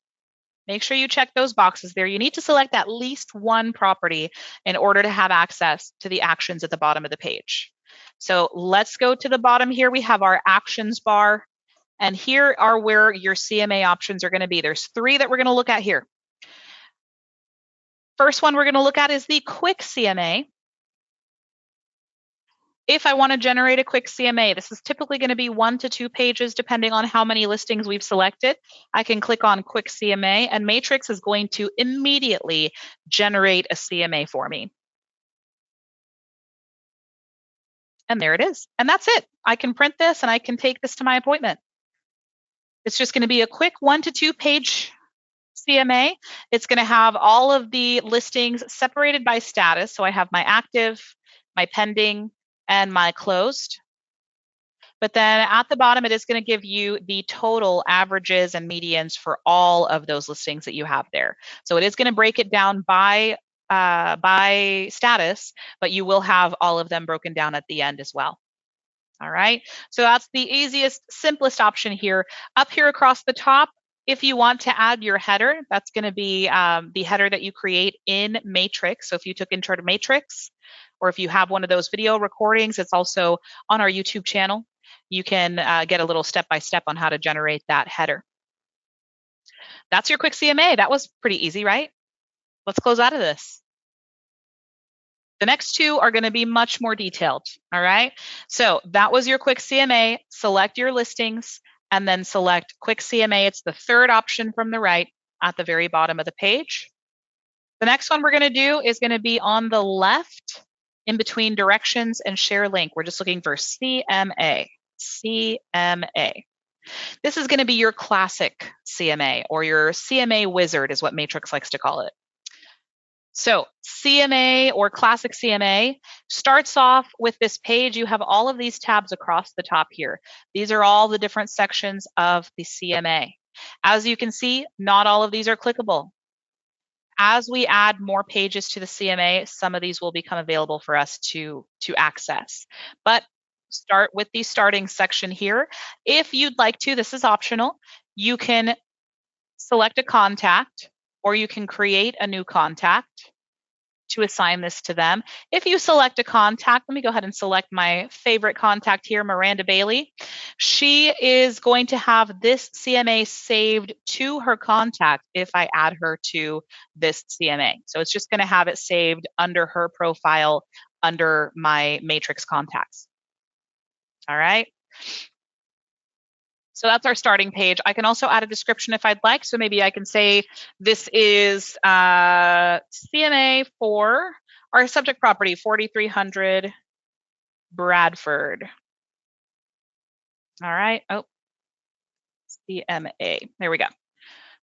make sure you check those boxes there. You need to select at least one property in order to have access to the actions at the bottom of the page. So let's go to the bottom here. We have our actions bar, and here are where your CMA options are going to be. There's 3 that we're going to look at here. First one we're going to look at is the quick CMA. If I want to generate a quick CMA, this is typically going to be 1 to 2 pages, depending on how many listings we've selected. I can click on Quick CMA, and Matrix is going to immediately generate a CMA for me. And there it is. And that's it. I can print this and I can take this to my appointment. It's just going to be a quick 1 to 2 page CMA. It's going to have all of the listings separated by status. So I have my active, my pending, and my closed. But then at the bottom, it is going to give you the total averages and medians for all of those listings that you have there. So it is going to break it down by status, but you will have all of them broken down at the end as well. All right, so that's the easiest, simplest option here. Up here across the top If you want to add your header, that's going to be the header that you create in Matrix. So if you took Intro to Matrix, or if you have one of those video recordings, it's also on our YouTube channel. You can get a little step-by-step on how to generate that header. That's your quick CMA. That was pretty easy, right? Let's close out of this. The next two are going to be much more detailed, all right? So that was your quick CMA. Select your listings and then select quick CMA. It's the third option from the right at the very bottom of the page. The next one we're going to do is going to be on the left in between directions and share link. We're just looking for CMA. CMA. This is going to be your classic CMA, or your CMA wizard is what Matrix likes to call it. So CMA or classic CMA starts off with this page. You have all of these tabs across the top here. These are all the different sections of the CMA. As you can see, not all of these are clickable. As we add more pages to the CMA, some of these will become available for us to access. But start with the starting section here. If you'd like to, this is optional, you can select a contact, or you can create a new contact to assign this to them. If you select a contact, let me go ahead and select my favorite contact here, Miranda Bailey. She is going to have this CMA saved to her contact if I add her to this CMA. So it's just going to have it saved under her profile under my Matrix contacts. All right. So that's our starting page. I can also add a description if I'd like. So maybe I can say this is CMA for our subject property, 4300 Bradford. All right. Oh, CMA. There we go.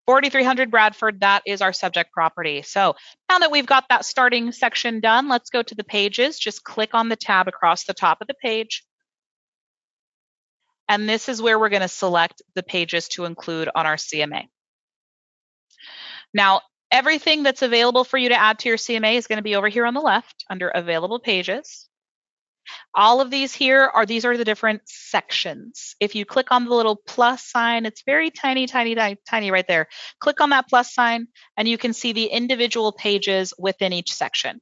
4300 Bradford, that is our subject property. So now that we've got that starting section done, let's go to the pages. Just click on the tab across the top of the page. And this is where we're going to select the pages to include on our CMA. Now, everything that's available for you to add to your CMA is going to be over here on the left under Available Pages. All of these here these are the different sections. If you click on the little plus sign, it's very tiny, tiny, tiny, tiny right there. Click on that plus sign, and you can see the individual pages within each section.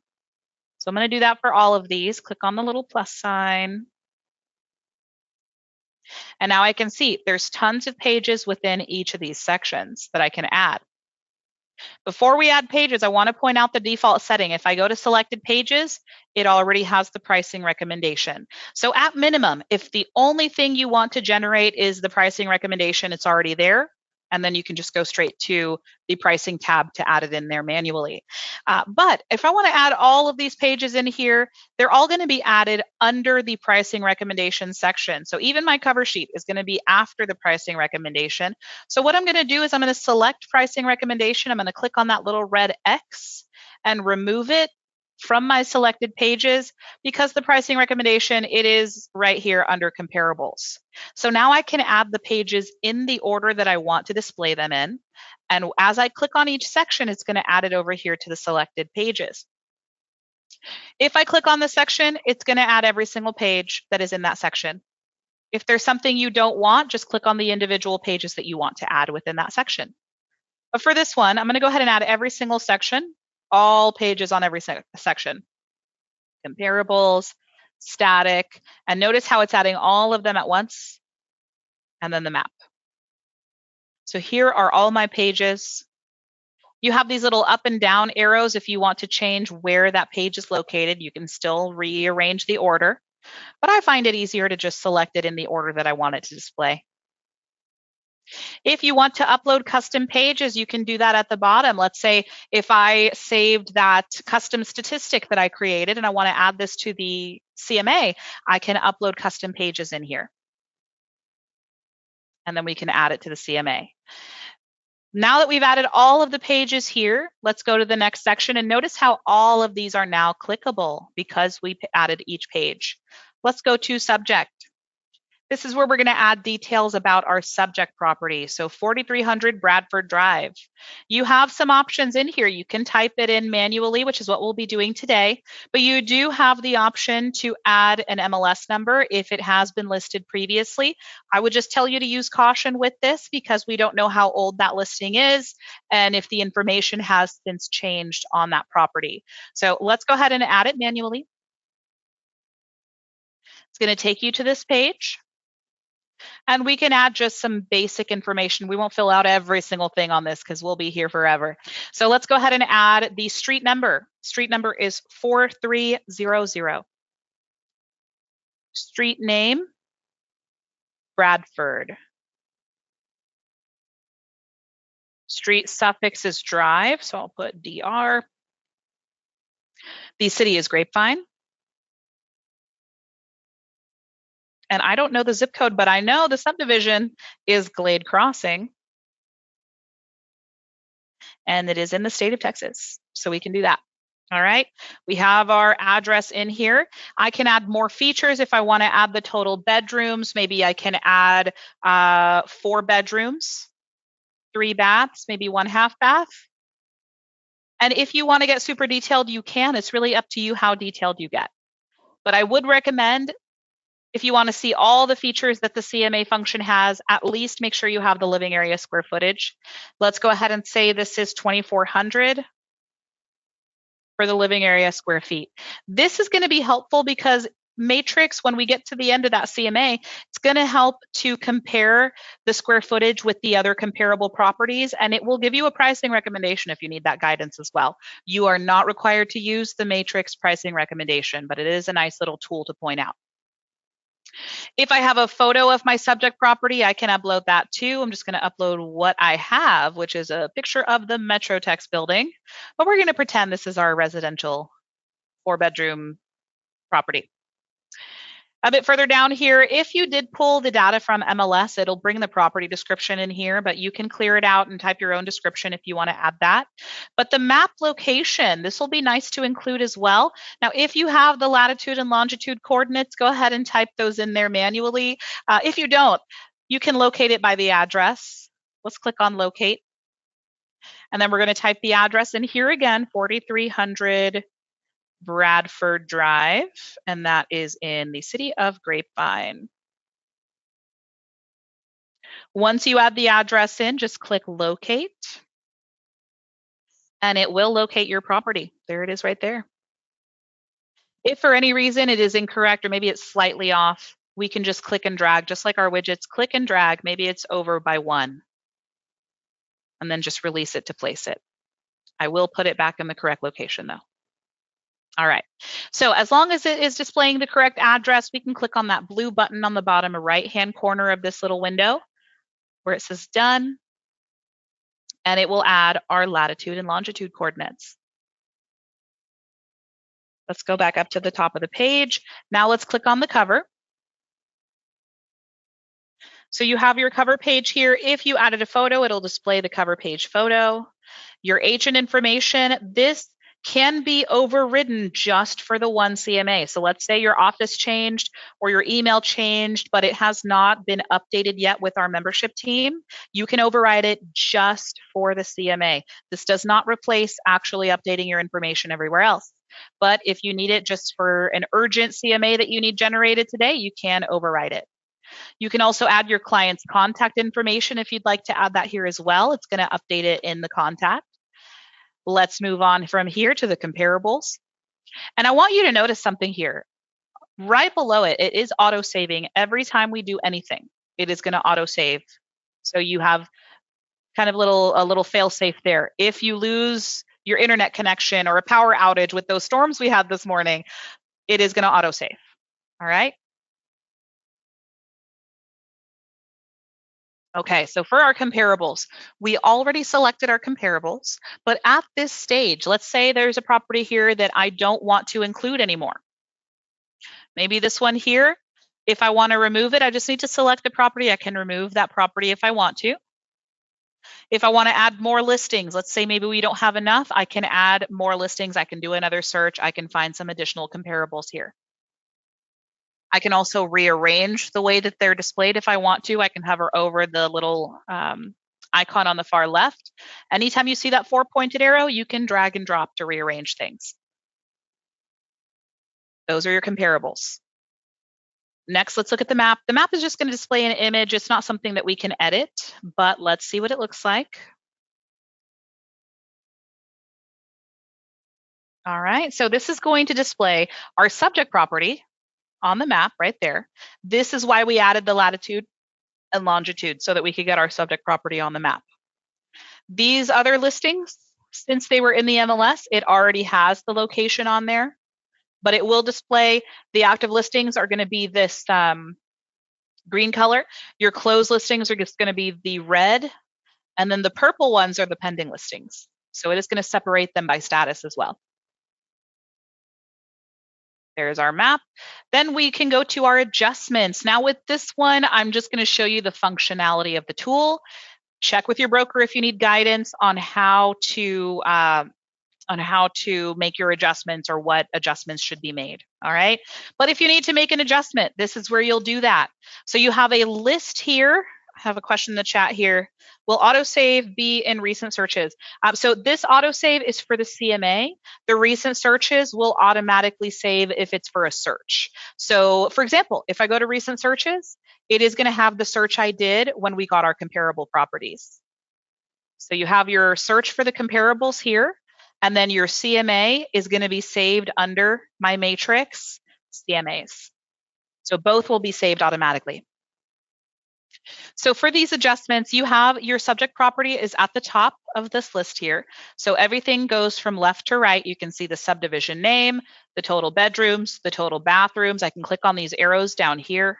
So I'm going to do that for all of these. Click on the little plus sign. And now I can see there's tons of pages within each of these sections that I can add. Before we add pages, I want to point out the default setting. If I go to selected pages, it already has the pricing recommendation. So at minimum, if the only thing you want to generate is the pricing recommendation, it's already there. And then you can just go straight to the pricing tab to add it in there manually. But if I want to add all of these pages in here, they're all going to be added under the pricing recommendation section. So even my cover sheet is going to be after the pricing recommendation. So what I'm going to do is I'm going to select pricing recommendation. I'm going to click on that little red X and remove it from my selected pages, because the pricing recommendation, it is right here under comparables. So now I can add the pages in the order that I want to display them in. And as I click on each section, it's going to add it over here to the selected pages. If I click on the section, it's going to add every single page that is in that section. If there's something you don't want, just click on the individual pages that you want to add within that section. But for this one, I'm going to go ahead and add every single section. All pages on every section. Comparables, static, and notice how it's adding all of them at once, and then the map. So here are all my pages. You have these little up and down arrows. If you want to change where that page is located, you can still rearrange the order, but I find it easier to just select it in the order that I want it to display. If you want to upload custom pages, you can do that at the bottom. Let's say if I saved that custom statistic that I created and I want to add this to the CMA, I can upload custom pages in here. And then we can add it to the CMA. Now that we've added all of the pages here, let's go to the next section and notice how all of these are now clickable because we added each page. Let's go to subject. This is where we're going to add details about our subject property. So 4300 Bradford Drive. You have some options in here. You can type it in manually, which is what we'll be doing today, but you do have the option to add an MLS number if it has been listed previously. I would just tell you to use caution with this because we don't know how old that listing is and if the information has since changed on that property. So let's go ahead and add it manually. It's going to take you to this page. And we can add just some basic information. We won't fill out every single thing on this because we'll be here forever. So let's go ahead and add the street number. Street number is 4300. Street name, Bradford. Street suffix is drive, so I'll put DR. The city is Grapevine. And I don't know the zip code, but I know the subdivision is Glade Crossing. And it is in the state of Texas, so we can do that. All right, we have our address in here. I can add more features if I want to add the total bedrooms. Maybe I can add 4 bedrooms, 3 baths, maybe 1 half bath. And if you want to get super detailed, you can. It's really up to you how detailed you get. But I would recommend, if you want to see all the features that the CMA function has, at least make sure you have the living area square footage. Let's go ahead and say this is 2,400 for the living area square feet. This is going to be helpful because Matrix, when we get to the end of that CMA, it's going to help to compare the square footage with the other comparable properties, and it will give you a pricing recommendation if you need that guidance as well. You are not required to use the Matrix pricing recommendation, but it is a nice little tool to point out. If I have a photo of my subject property, I can upload that too. I'm just going to upload what I have, which is a picture of the MetroTex building. But we're going to pretend this is our residential 4-bedroom property. A bit further down here, if you did pull the data from MLS, it'll bring the property description in here, but you can clear it out and type your own description if you want to add that. But the map location, this will be nice to include as well. Now, if you have the latitude and longitude coordinates, go ahead and type those in there manually. If you don't, you can locate it by the address. Let's click on locate. And then we're going to type the address in here again, 4300 Bradford Drive, and that is in the city of Grapevine. Once you add the address in, just click locate, and it will locate your property. There it is right there. If for any reason it is incorrect or maybe it's slightly off, we can just click and drag, just like our widgets, click and drag. Maybe it's over by 1, and then just release it to place it. I will put it back in the correct location though. All right, so as long as it is displaying the correct address, we can click on that blue button on the bottom right-hand corner of this little window where it says done, and it will add our latitude and longitude coordinates. Let's go back up to the top of the page. Now let's click on the cover. So you have your cover page here. If you added a photo, it'll display the cover page photo. Your agent information, this can be overridden just for the one CMA. So let's say your office changed or your email changed, but it has not been updated yet with our membership team. You can override it just for the CMA. This does not replace actually updating your information everywhere else. But if you need it just for an urgent CMA that you need generated today, you can override it. You can also add your client's contact information if you'd like to add that here as well. It's going to update it in the contact. Let's move on from here to the comparables. And I want you to notice something here. Right below it, it is auto saving. Every time we do anything, it is going to auto save. So you have kind of a little fail safe there. If you lose your internet connection or a power outage with those storms we had this morning, it is going to auto save. All right. Okay, so for our comparables, we already selected our comparables, but at this stage, let's say there's a property here that I don't want to include anymore. Maybe this one here, if I want to remove it, I just need to select the property. I can remove that property if I want to. If I want to add more listings, let's say maybe we don't have enough, I can add more listings. I can do another search. I can find some additional comparables here. I can also rearrange the way that they're displayed if I want to. I can hover over the little icon on the far left. Anytime you see that 4-pointed arrow, you can drag and drop to rearrange things. Those are your comparables. Next, let's look at the map. The map is just going to display an image. It's not something that we can edit, but let's see what it looks like. All right, so this is going to display our subject property on the map right there. This is why we added the latitude and longitude, so that we could get our subject property on the map. These other listings, since they were in the MLS, it already has the location on there, but it will display the active listings are going to be this green color. Your closed listings are just going to be the red, and then the purple ones are the pending listings. So it is going to separate them by status as well. There's our map. Then we can go to our adjustments. Now with this one, I'm just going to show you the functionality of the tool. Check with your broker if you need guidance on how to make your adjustments or what adjustments should be made. All right. But if you need to make an adjustment, this is where you'll do that. So you have a list here. I have a question in the chat here. Will autosave be in recent searches? So this autosave is for the CMA. The recent searches will automatically save if it's for a search. So for example, if I go to recent searches, it is going to have the search I did when we got our comparable properties. So you have your search for the comparables here, and then your CMA is going to be saved under My Matrix CMAs. So both will be saved automatically. So for these adjustments, you have your subject property is at the top of this list here. So everything goes from left to right. You can see the subdivision name, the total bedrooms, the total bathrooms. I can click on these arrows down here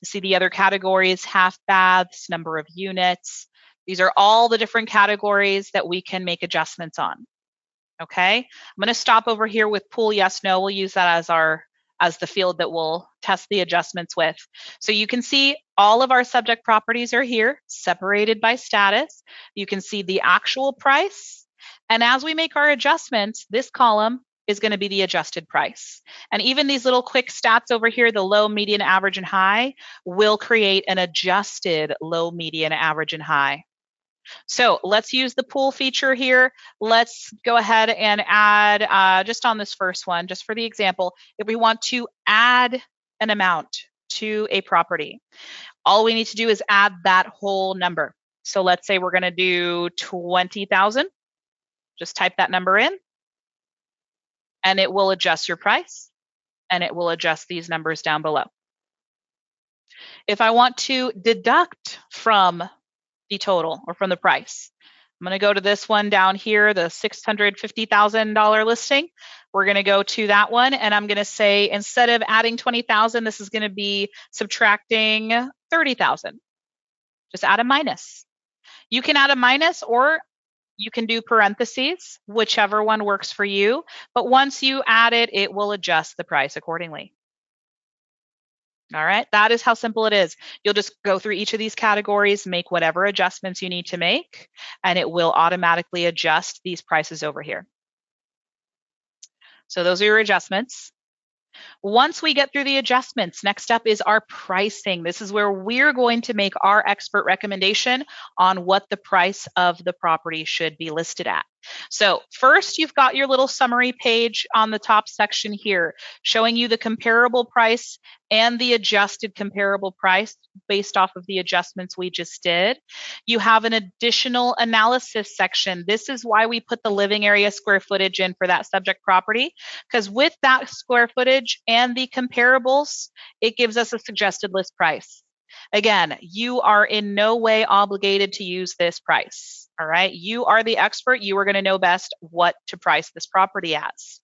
to see the other categories, half baths, number of units. These are all the different categories that we can make adjustments on. Okay, I'm going to stop over here with pool yes, no. We'll use that as the field that we'll test the adjustments with. So you can see all of our subject properties are here, separated by status. You can see the actual price. And as we make our adjustments, this column is going to be the adjusted price. And even these little quick stats over here, the low, median, average, and high, will create an adjusted low, median, average, and high. So let's use the pool feature here. Let's go ahead and add, just on this first one, just for the example, if we want to add an amount to a property, all we need to do is add that whole number. So let's say we're going to do 20,000. Just type that number in, and it will adjust your price, and it will adjust these numbers down below. If I want to deduct from the total or from the price, I'm going to go to this one down here, the $650,000 listing. We're going to go to that one, and I'm going to say, instead of adding 20,000, this is going to be subtracting 30,000. Just add a minus. You can add a minus, or you can do parentheses, whichever one works for you. But once you add it, it will adjust the price accordingly. All right, that is how simple it is. You'll just go through each of these categories, make whatever adjustments you need to make, and it will automatically adjust these prices over here. So those are your adjustments. Once we get through the adjustments, next up is our pricing. This is where we're going to make our expert recommendation on what the price of the property should be listed at. So first, you've got your little summary page on the top section here, showing you the comparable price and the adjusted comparable price based off of the adjustments we just did. You have an additional analysis section. This is why we put the living area square footage in for that subject property, because with that square footage and the comparables, it gives us a suggested list price. Again, you are in no way obligated to use this price. All right, you are the expert. You are going to know best what to price this property as.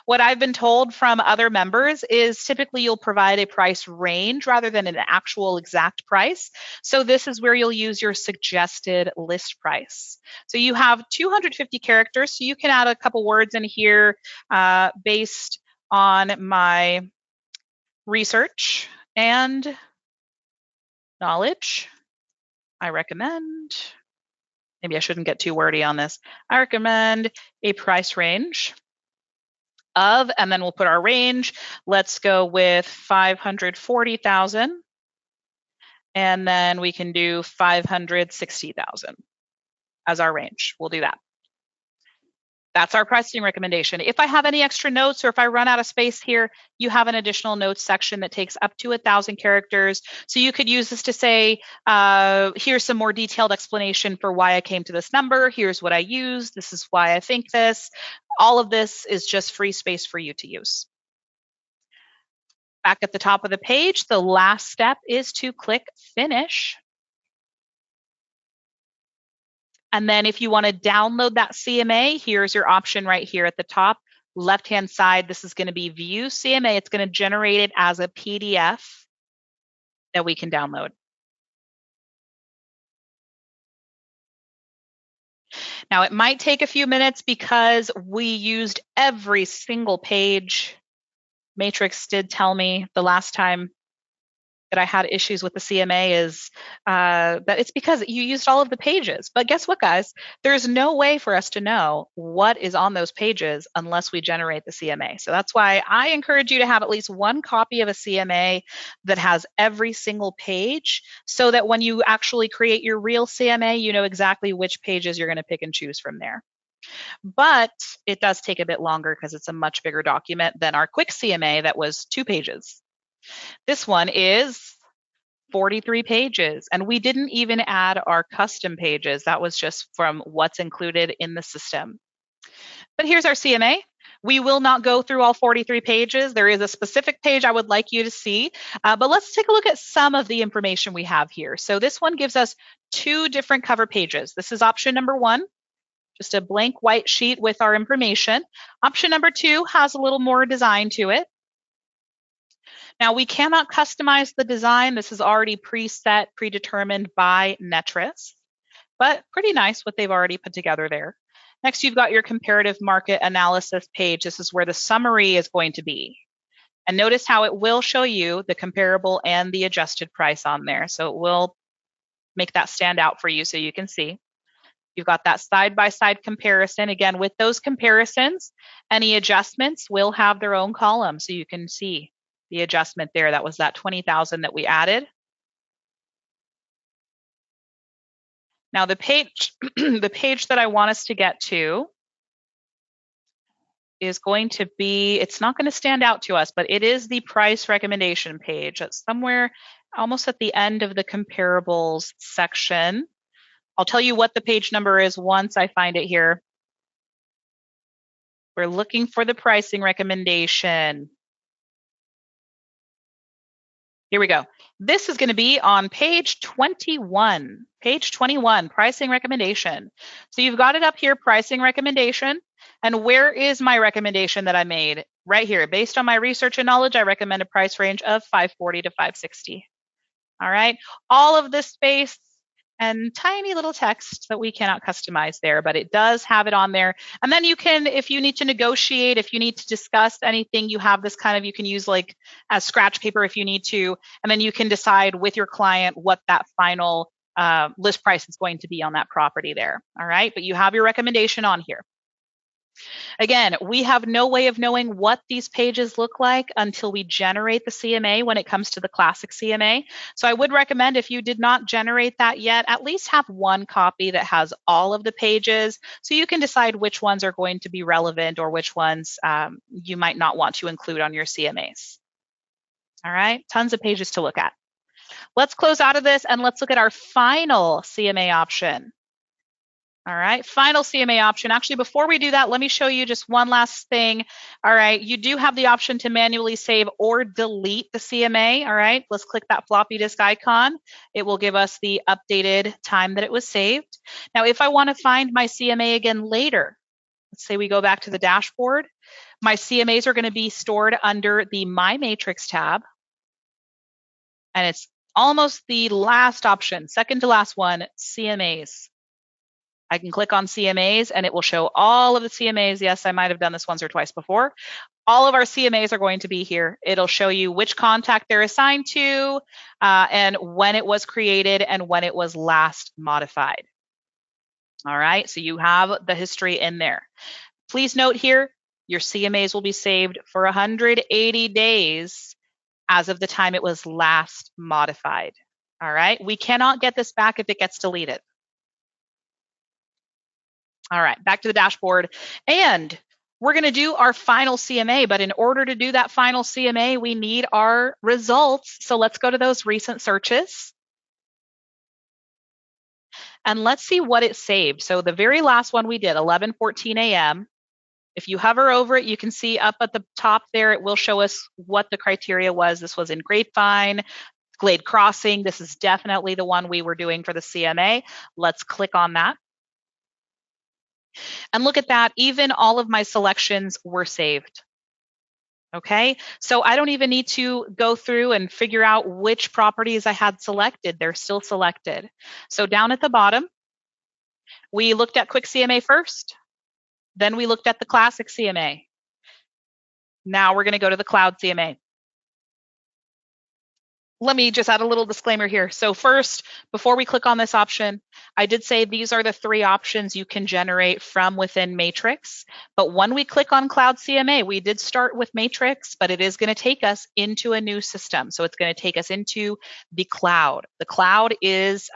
What I've been told from other members is typically you'll provide a price range rather than an actual exact price. So this is where you'll use your suggested list price. So you have 250 characters, so you can add a couple words in here based on my research and knowledge. I recommend, maybe I shouldn't get too wordy on this. I recommend a price range of, and then we'll put our range. Let's go with 540,000. And then we can do 560,000 as our range. We'll do that. That's our pricing recommendation. If I have any extra notes or if I run out of space here, you have an additional notes section that takes up to 1,000 characters. So you could use this to say, here's some more detailed explanation for why I came to this number. Here's what I used. This is why I think this. All of this is just free space for you to use. Back at the top of the page, the last step is to click Finish. And then if you want to download that CMA, here's your option right here at the top, left-hand side. This is going to be View CMA. It's going to generate it as a PDF that we can download. Now, it might take a few minutes because we used every single page. Matrix did tell me the last time that I had issues with the CMA is that it's because you used all of the pages. But guess what, guys? There's no way for us to know what is on those pages unless we generate the CMA. So that's why I encourage you to have at least one copy of a CMA that has every single page so that when you actually create your real CMA, you know exactly which pages you're going to pick and choose from there. But it does take a bit longer because it's a much bigger document than our quick CMA that was 2 pages. This one is 43 pages, and we didn't even add our custom pages. That was just from what's included in the system. But here's our CMA. We will not go through all 43 pages. There is a specific page I would like you to see, but let's take a look at some of the information we have here. So this one gives us 2 different cover pages. This is option number 1. Just a blank white sheet with our information. Option number 2 has a little more design to it. Now, we cannot customize the design. This is already preset, predetermined by Netris, but pretty nice what they've already put together there. Next, you've got your comparative market analysis page. This is where the summary is going to be. And notice how it will show you the comparable and the adjusted price on there. So it will make that stand out for you so you can see. You've got that side-by-side comparison. Again, with those comparisons, any adjustments will have their own column so you can see the adjustment there. That was that 20,000 that we added. Now the page, the page that I want us to get to is going to be, it's not going to stand out to us, but it is the price recommendation page. It's somewhere almost at the end of the comparables section. I'll tell you what the page number is once I find it here. We're looking for the pricing recommendation. Here we go. This is going to be on page 21. Page 21, pricing recommendation. So you've got it up here, pricing recommendation. And where is my recommendation that I made? Right here. Based on my research and knowledge, I recommend a price range of 540 to 560. All right. All of this space and tiny little text that we cannot customize there, but it does have it on there. And then you can, if you need to negotiate, if you need to discuss anything, you have this kind of, you can use like as scratch paper if you need to, and then you can decide with your client what that final list price is going to be on that property there. All right, but you have your recommendation on here. Again, we have no way of knowing what these pages look like until we generate the CMA when it comes to the classic CMA. So I would recommend if you did not generate that yet, at least have one copy that has all of the pages so you can decide which ones are going to be relevant or which ones you might not want to include on your CMAs. All right, tons of pages to look at. Let's close out of this and let's look at our final CMA option. All right, final CMA option. Actually, before we do that, let me show you just one last thing. All right, you do have the option to manually save or delete the CMA. All right, let's click that floppy disk icon. It will give us the updated time that it was saved. Now, if I want to find my CMA again later, let's say we go back to the dashboard, my CMAs are going to be stored under the My Matrix tab. And it's almost the last option, second to last one, CMAs. I can click on CMAs and it will show all of the CMAs. Yes, I might have done this once or twice before. All of our CMAs are going to be here. It'll show you which contact they're assigned to and when it was created and when it was last modified. All right, so you have the history in there. Please note here, Your CMAs will be saved for 180 days as of the time it was last modified. All right, we cannot get this back if it gets deleted. All right, back to the dashboard. And we're going to do our final CMA, but in order to do that final CMA, we need our results. So let's go to those recent searches. And let's see what it saved. So the very last one we did, 11:14 a.m. If you hover over it, you can see up at the top there, it will show us what the criteria was. This was in Grapevine, Glade Crossing. This is definitely the one we were doing for the CMA. Let's click on that. And look at that, even all of my selections were saved. Okay, so I don't even need to go through and figure out which properties I had selected. They're still selected. So down at the bottom, we looked at Quick CMA first. Then we looked at the Classic CMA. Now we're going to go to the Cloud CMA. Let me just add a little disclaimer here. So first, before we click on this option, I did say these are the 3 options you can generate from within Matrix. But when we click on Cloud CMA, we did start with Matrix, but it is going to take us into a new system. So it's going to take us into the cloud. The cloud is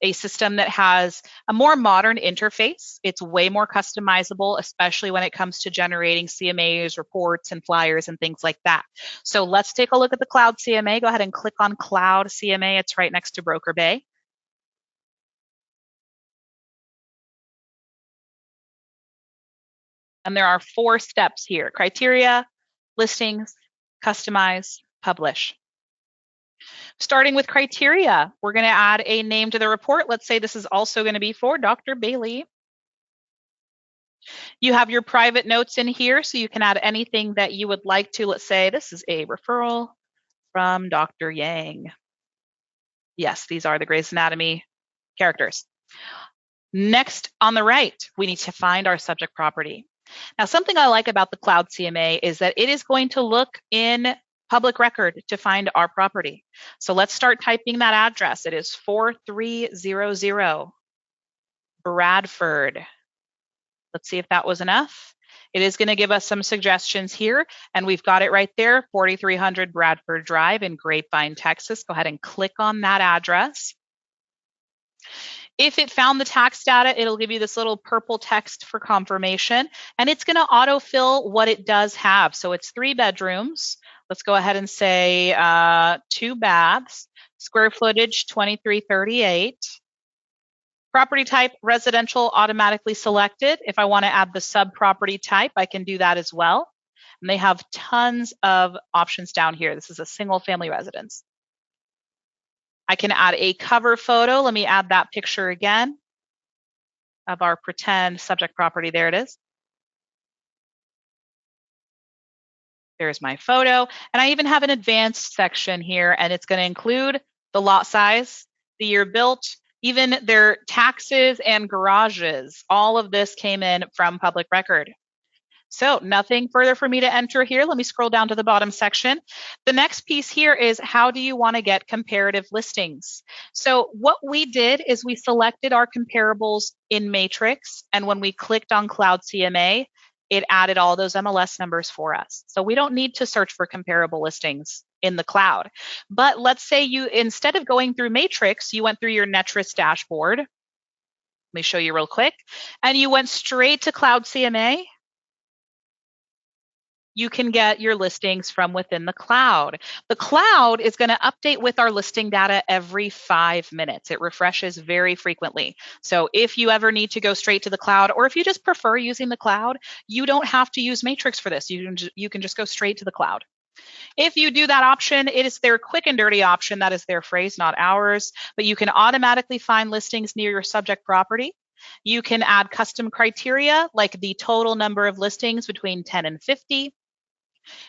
a system that has a more modern interface. It's way more customizable, especially when it comes to generating CMAs, reports, and flyers and things like that. So let's take a look at the Cloud CMA. Go ahead and click on Cloud CMA. It's right next to Broker Bay. And there are 4 steps here: criteria, listings, customize, publish. Starting with criteria, we're going to add a name to the report. Let's say this is also going to be for Dr. Bailey. You have your private notes in here, so you can add anything that you would like to. Let's say this is a referral from Dr. Yang. Yes, these are the Grey's Anatomy characters. Next, on the right, we need to find our subject property. Now, something I like about the Cloud CMA is that it is going to look in public record to find our property. So let's start typing that address. It is 4300 Bradford. Let's see if that was enough. It is going to give us some suggestions here, and we've got it right there, 4300 Bradford Drive in Grapevine, Texas. Go ahead and click on that address. If it found the tax data, it'll give you this little purple text for confirmation, and it's going to autofill what it does have. So it's 3 bedrooms. Let's go ahead and say 2 baths, square footage 2338. Property type, residential, automatically selected. If I want to add the sub-property type, I can do that as well. And they have tons of options down here. This is a single-family residence. I can add a cover photo. Let me add that picture again of our pretend subject property. There it is. There's my photo. And I even have an advanced section here, and it's going to include the lot size, the year built, even their taxes and garages. All of this came in from public record. So nothing further for me to enter here. Let me scroll down to the bottom section. The next piece here is, how do you want to get comparative listings? So what we did is we selected our comparables in Matrix, and when we clicked on Cloud CMA, it added all those MLS numbers for us. So we don't need to search for comparable listings in the cloud. But let's say you, instead of going through Matrix, you went through your Netris dashboard. Let me show you real quick. And you went straight to Cloud CMA. You can get your listings from within the cloud. The cloud is going to update with our listing data every 5 minutes. It refreshes very frequently. So if you ever need to go straight to the cloud, or if you just prefer using the cloud, you don't have to use Matrix for this. You can just go straight to the cloud. If you do that option, it is their quick and dirty option. That is their phrase, not ours. But you can automatically find listings near your subject property. You can add custom criteria, like the total number of listings between 10 and 50.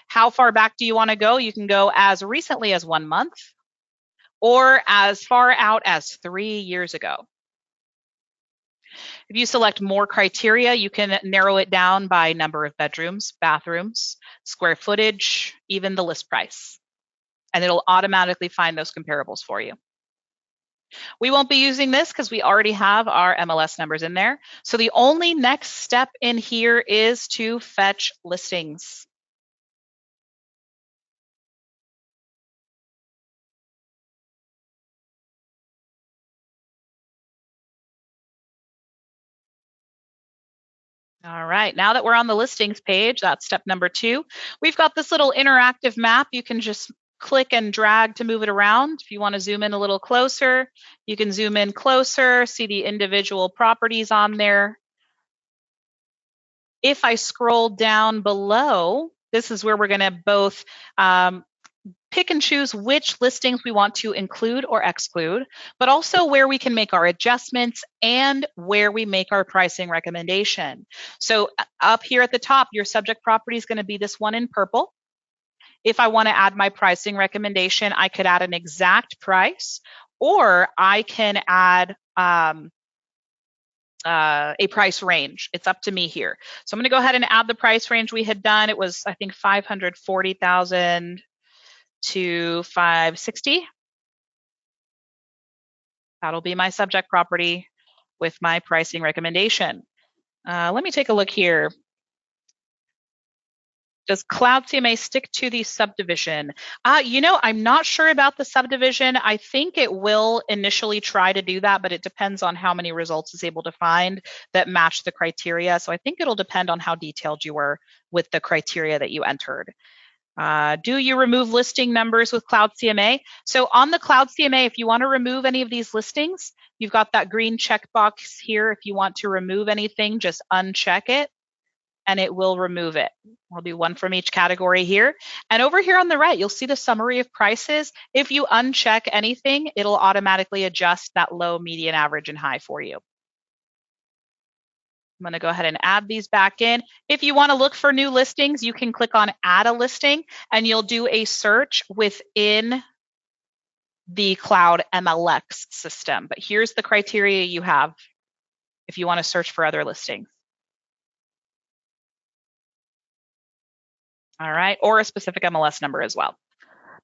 How far back do you want to go? You can go as recently as 1 month or as far out as 3 years ago. If you select more criteria, you can narrow it down by number of bedrooms, bathrooms, square footage, even the list price. And it'll automatically find those comparables for you. We won't be using this because we already have our MLS numbers in there. So the only next step in here is to fetch listings. All right, now that we're on the listings page, that's step number 2. We've got this little interactive map. You can just click and drag to move it around. If you want to zoom in a little closer, you can zoom in closer, see the individual properties on there. If I scroll down below, this is where we're going to both pick and choose which listings we want to include or exclude, but also where we can make our adjustments and where we make our pricing recommendation. So up here at the top, your subject property is going to be this one in purple. If I want to add my pricing recommendation, I could add an exact price, or I can add a price range. It's up to me here. So I'm going to go ahead and add the price range we had done. It was, I think, 540,000 to 560. That'll be my subject property with my pricing recommendation. Let me take a look here. Does Cloud CMA stick to the subdivision? I'm not sure about the subdivision. I think it will initially try to do that, but it depends on how many results it's able to find that match the criteria. So I think it'll depend on how detailed you were with the criteria that you entered. Do you remove listing numbers with Cloud CMA? So on the Cloud CMA, if you want to remove any of these listings, you've got that green checkbox here. If you want to remove anything, just uncheck it and it will remove it. I'll do one from each category here. And over here on the right, you'll see the summary of prices. If you uncheck anything, it'll automatically adjust that low, median, average, and high for you. I'm going to go ahead and add these back in. If you want to look for new listings, you can click on add a listing and you'll do a search within the Cloud MLX system. But here's the criteria you have if you want to search for other listings. All right, or a specific MLS number as well.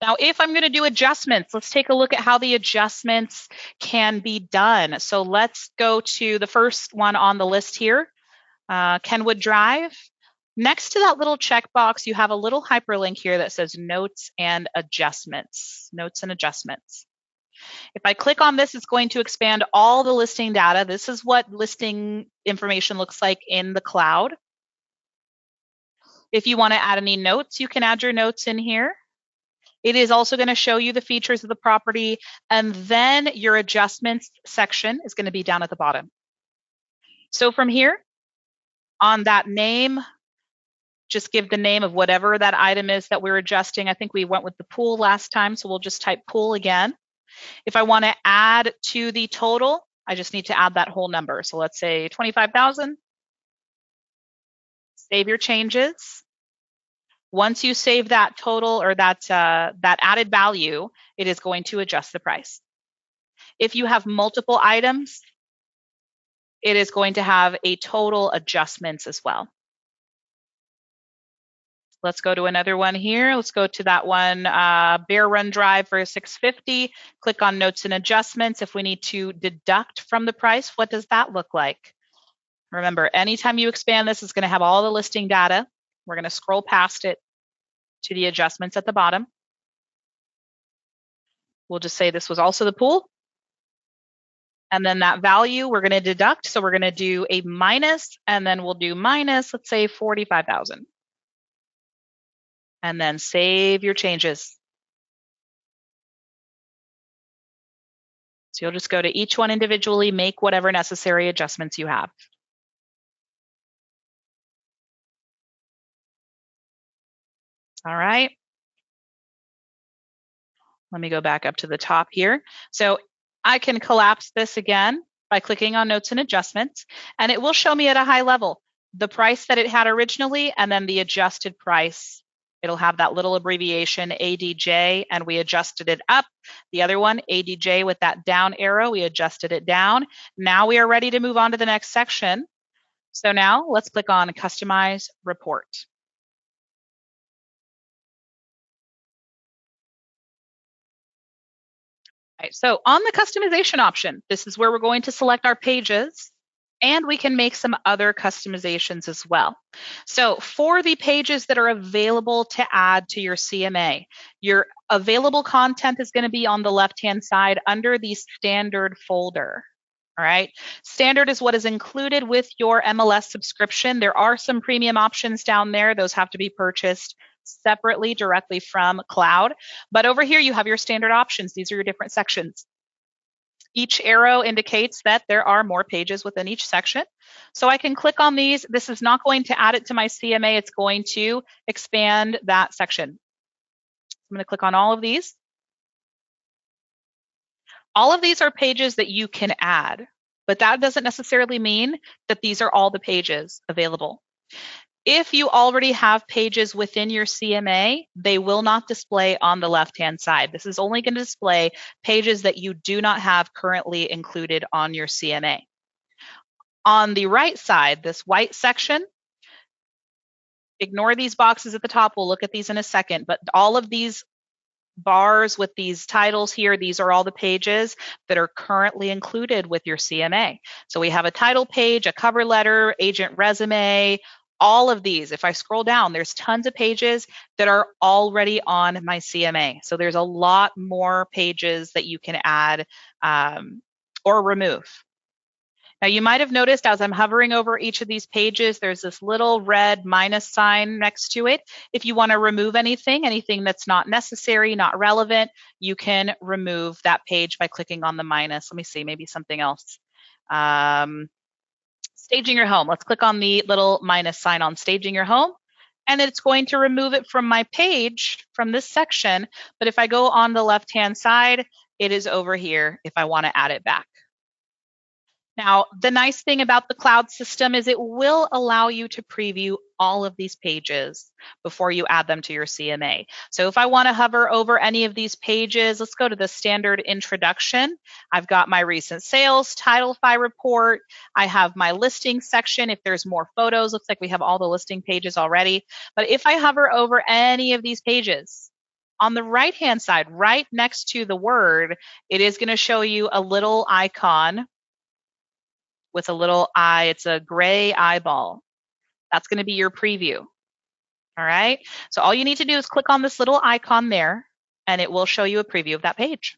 Now, if I'm going to do adjustments, let's take a look at how the adjustments can be done. So let's go to the first one on the list here, Kenwood Drive. Next to that little checkbox, you have a little hyperlink here that says Notes and Adjustments. Notes and Adjustments. If I click on this, it's going to expand all the listing data. This is what listing information looks like in the cloud. If you want to add any notes, you can add your notes in here. It is also going to show you the features of the property, and then your adjustments section is going to be down at the bottom. So from here, on that name, just give the name of whatever that item is that we're adjusting. I think we went with the pool last time, so we'll just type pool again. If I want to add to the total, I just need to add that whole number. So let's say 25,000. Save your changes. Once you save that total or that added value, it is going to adjust the price. If you have multiple items, it is going to have a total adjustments as well. Let's go to another one here. Let's go to that one, Bear Run Drive for 650. Click on Notes and Adjustments. If we need to deduct from the price, what does that look like? Remember, anytime you expand this, it's going to have all the listing data. We're going to scroll past it to the adjustments at the bottom. We'll just say this was also the pool. And then that value we're going to deduct. So we're going to do a minus, and then we'll do minus, let's say 45,000. And then save your changes. So you'll just go to each one individually, make whatever necessary adjustments you have. All right. Let me go back up to the top here. So I can collapse this again by clicking on Notes and Adjustments, and it will show me at a high level the price that it had originally and then the adjusted price. It'll have that little abbreviation ADJ, and we adjusted it up. The other one, ADJ with that down arrow, we adjusted it down. Now we are ready to move on to the next section. So now let's click on Customize Report. Right, so on the customization option, this is where we're going to select our pages, and we can make some other customizations as well. So for the pages that are available to add to your CMA, your available content is going to be on the left-hand side under the standard folder. All right. Standard is what is included with your MLS subscription. There are some premium options down there. Those have to be purchased separately directly from Cloud. But over here, you have your standard options. These are your different sections. Each arrow indicates that there are more pages within each section. So I can click on these. This is not going to add it to my CMA. It's going to expand that section. I'm going to click on all of these. All of these are pages that you can add, but that doesn't necessarily mean that these are all the pages available. If you already have pages within your CMA, they will not display on the left-hand side. This is only going to display pages that you do not have currently included on your CMA. On the right side, this white section, ignore these boxes at the top. We'll look at these in a second, but all of these bars with these titles here, these are all the pages that are currently included with your CMA. So we have a title page, a cover letter, agent resume, all of these. If I scroll down, there's tons of pages that are already on my CMA. So there's a lot more pages that you can add or remove. Now you might have noticed as I'm hovering over each of these pages, there's this little red minus sign next to it. If you want to remove anything that's not necessary, not relevant, you can remove that page by clicking on the minus. Let me see, maybe something else. Staging your home. Let's click on the little minus sign on staging your home, and it's going to remove it from my page, from this section. But if I go on the left-hand side, it is over here if I want to add it back. Now, the nice thing about the Cloud system is it will allow you to preview all of these pages before you add them to your CMA. So if I want to hover over any of these pages, let's go to the standard introduction. I've got my recent sales, Titlefy report. I have my listing section. If there's more photos, looks like we have all the listing pages already. But if I hover over any of these pages, on the right-hand side, right next to the word, it is going to show you a little icon with a little eye. It's a gray eyeball. That's going to be your preview. All right. So all you need to do is click on this little icon there, and it will show you a preview of that page.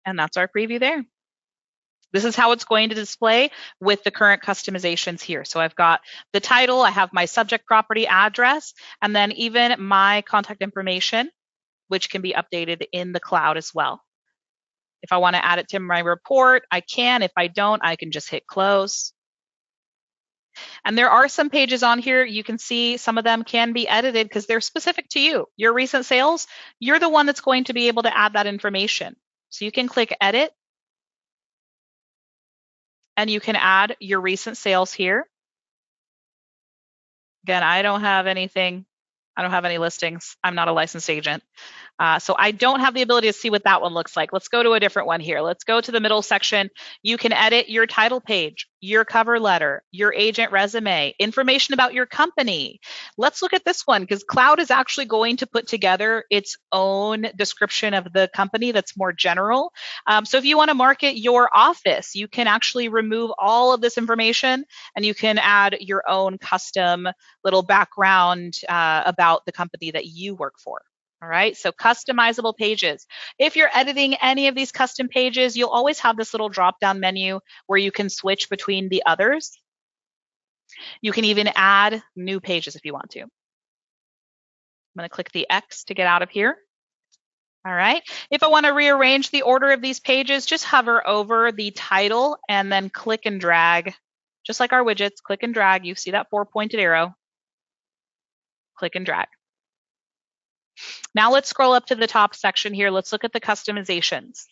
And that's our preview there. This is how it's going to display with the current customizations here. So I've got the title, I have my subject property address, and then even my contact information, which can be updated in the Cloud as well. If I want to add it to my report, I can. If I don't, I can just hit close. And there are some pages on here. You can see some of them can be edited because they're specific to you. Your recent sales, you're the one that's going to be able to add that information. So you can click edit, and you can add your recent sales here. Again, I don't have anything. I don't have any listings. I'm not a licensed agent. So I don't have the ability to see what that one looks like. Let's go to a different one here. Let's go to the middle section. You can edit your title page, your cover letter, your agent resume, information about your company. Let's look at this one because Cloud is actually going to put together its own description of the company that's more general. So if you want to market your office, you can actually remove all of this information and you can add your own custom little background about the company that you work for. All right, so customizable pages. If you're editing any of these custom pages, you'll always have this little drop-down menu where you can switch between the others. You can even add new pages if you want to. I'm going to click the X to get out of here. All right, if I want to rearrange the order of these pages, just hover over the title and then click and drag, just like our widgets, click and drag. You see that 4-pointed arrow. Click and drag. Now let's scroll up to the top section here. Let's look at the customizations.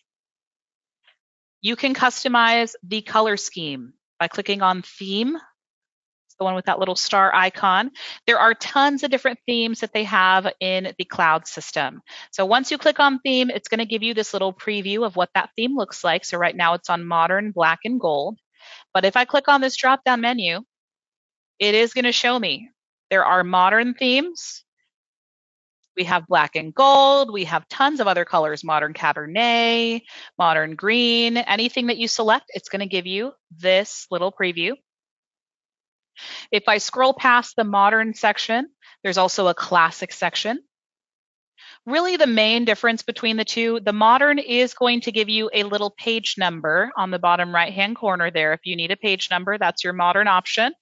You can customize the color scheme by clicking on theme. It's the one with that little star icon. There are tons of different themes that they have in the Cloud system. So once you click on theme, it's going to give you this little preview of what that theme looks like. So right now it's on modern, black, and gold. But if I click on this drop-down menu, it is going to show me there are modern themes, We have black and gold. We have tons of other colors, modern Cabernet, modern green, anything that you select, it's going to give you this little preview. If I scroll past the modern section, there's also a classic section. Really the main difference between the two, the modern is going to give you a little page number on the bottom right-hand corner there. If you need a page number, that's your modern option.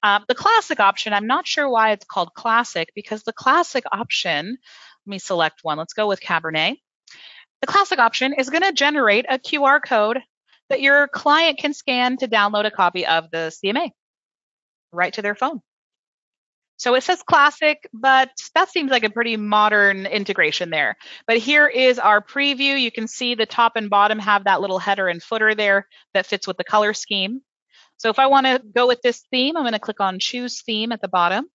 The classic option, I'm not sure why it's called classic, because the classic option, let me select one. Let's go with Cabernet. The classic option is going to generate a QR code that your client can scan to download a copy of the CMA right to their phone. So it says classic, but that seems like a pretty modern integration there. But here is our preview. You can see the top and bottom have that little header and footer there that fits with the color scheme. So if I want to go with this theme, I'm going to click on Choose Theme at the bottom.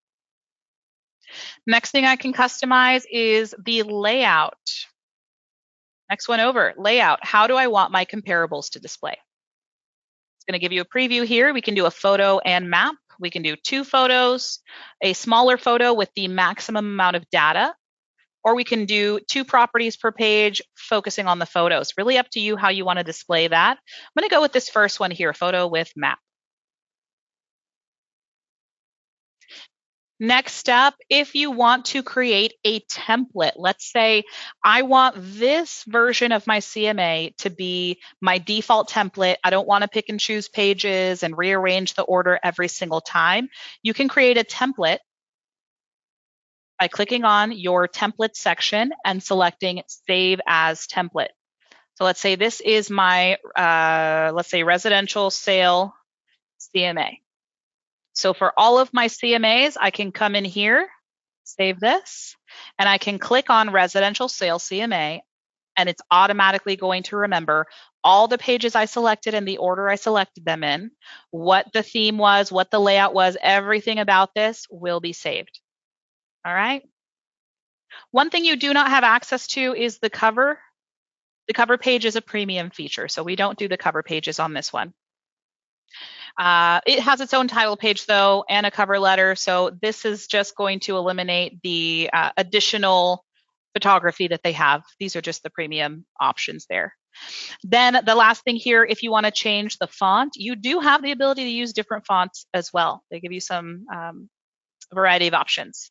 Next thing I can customize is the layout. Next one over, layout. How do I want my comparables to display? It's going to give you a preview here. We can do a photo and map. We can do 2 photos, a smaller photo with the maximum amount of data, or we can do 2 properties per page focusing on the photos. Really up to you how you want to display that. I'm going to go with this first one here, photo with map. Next up, if you want to create a template, let's say I want this version of my CMA to be my default template. I don't want to pick and choose pages and rearrange the order every single time. You can create a template by clicking on your template section and selecting Save as Template. So let's say this is my, let's say residential sale CMA. So for all of my CMAs, I can come in here, save this, and I can click on residential sale CMA, and it's automatically going to remember all the pages I selected in the order I selected them in, what the theme was, what the layout was, everything about this will be saved. All right. One thing you do not have access to is the cover. The cover page is a premium feature, so we don't do the cover pages on this one. It has its own title page though, and a cover letter. So this is just going to eliminate the additional photography that they have. These are just the premium options there. Then the last thing here, if you want to change the font, you do have the ability to use different fonts as well. They give you some variety of options.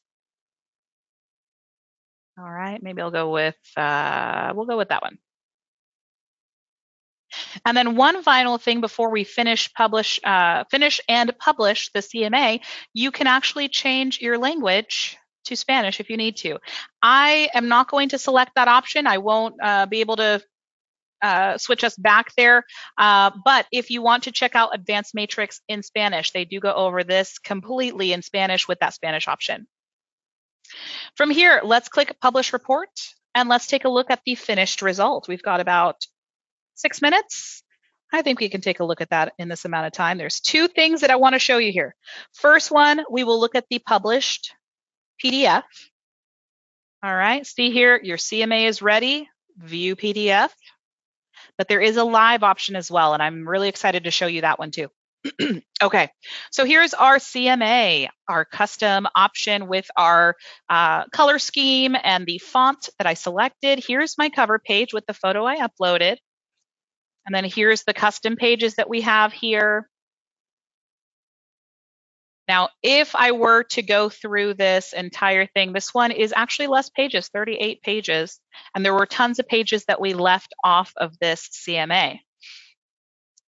All right, maybe I'll go with, we'll go with that one. And then one final thing before we finish and publish the CMA, you can actually change your language to Spanish if you need to. I am not going to select that option. I won't be able to switch us back there. But if you want to check out Advanced Matrix in Spanish, they do go over this completely in Spanish with that Spanish option. From here, let's click Publish Report, and let's take a look at the finished result. We've got about 6 minutes. I think we can take a look at that in this amount of time. There's 2 things that I want to show you here. First one, we will look at the published PDF. All right, see here, your CMA is ready, view PDF. But there is a live option as well, and I'm really excited to show you that one too. Okay, so here's our CMA, our custom option with our color scheme and the font that I selected. Here's my cover page with the photo I uploaded. And then here's the custom pages that we have here. Now, if I were to go through this entire thing, this one is actually less pages, 38 pages. And there were tons of pages that we left off of this CMA.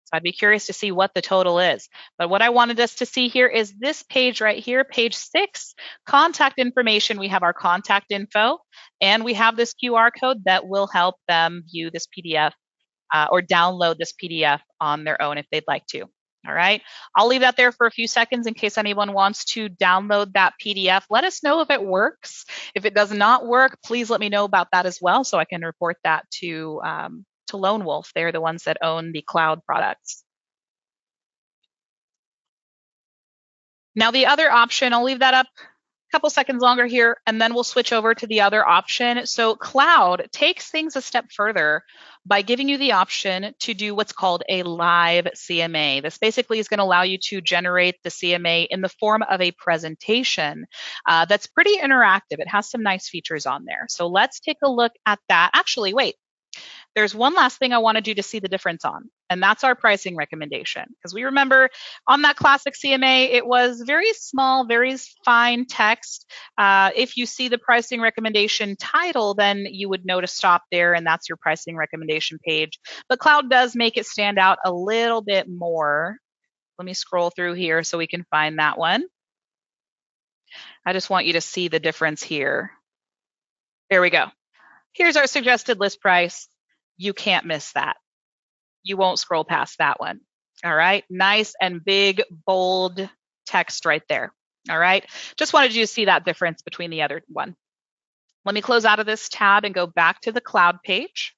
So I'd be curious to see what the total is. But what I wanted us to see here is this page right here, page 6, contact information. We have our contact info, and we have this QR code that will help them view this PDF or download this PDF on their own if they'd like to. All right, I'll leave that there for a few seconds in case anyone wants to download that PDF. Let us know if it works. If it does not work, please let me know about that as well so I can report that to Lone Wolf. They're the ones that own the cloud products. Now the other option, I'll leave that up Couple seconds longer here, and then we'll switch over to the other option. So Cloud takes things a step further by giving you the option to do what's called a live CMA. This basically is going to allow you to generate the CMA in the form of a presentation that's pretty interactive. It has some nice features on there. So let's take a look at that. Actually, wait. There's one last thing I want to do to see the difference on, and that's our pricing recommendation. Because we remember on that classic CMA, it was very small, very fine text. If you see the pricing recommendation title, then you would know to stop there, and that's your pricing recommendation page. But Cloud does make it stand out a little bit more. Let me scroll through here so we can find that one. I just want you to see the difference here. There we go. Here's our suggested list price. You can't miss that. You won't scroll past that one. All right. Nice and big, bold text right there. All right. Just wanted you to see that difference between the other one. Let me close out of this tab and go back to the Cloud page.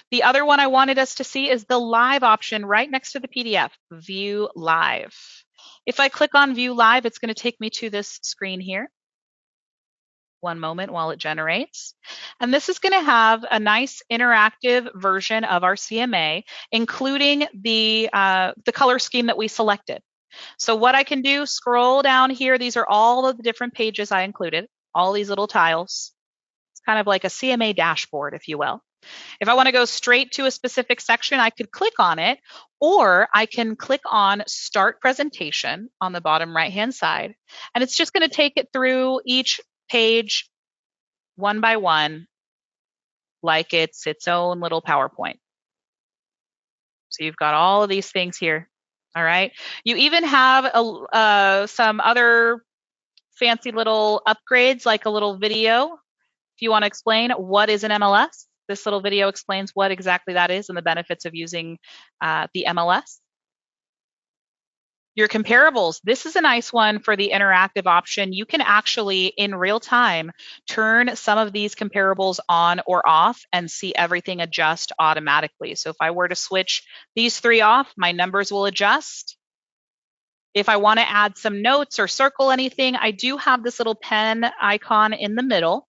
The other one I wanted us to see is the live option right next to the PDF, View Live. If I click on View Live, it's going to take me to this screen here. One moment while it generates. And this is going to have a nice interactive version of our CMA, including the color scheme that we selected. So what I can do, scroll down here. These are all of the different pages I included, all these little tiles. It's kind of like a CMA dashboard, if you will. If I want to go straight to a specific section, I could click on it, or I can click on Start Presentation on the bottom right-hand side. And it's just going to take it through each page one by one, like it's its own little PowerPoint. So you've got all of these things here. All right. You even have some other fancy little upgrades, like a little video. If you want to explain what is an MLS, this little video explains what exactly that is and the benefits of using the MLS. Your comparables, this is a nice one for the interactive option. You can actually, in real time, turn some of these comparables on or off and see everything adjust automatically. So if I were to switch these three off, my numbers will adjust. If I want to add some notes or circle anything, I do have this little pen icon in the middle.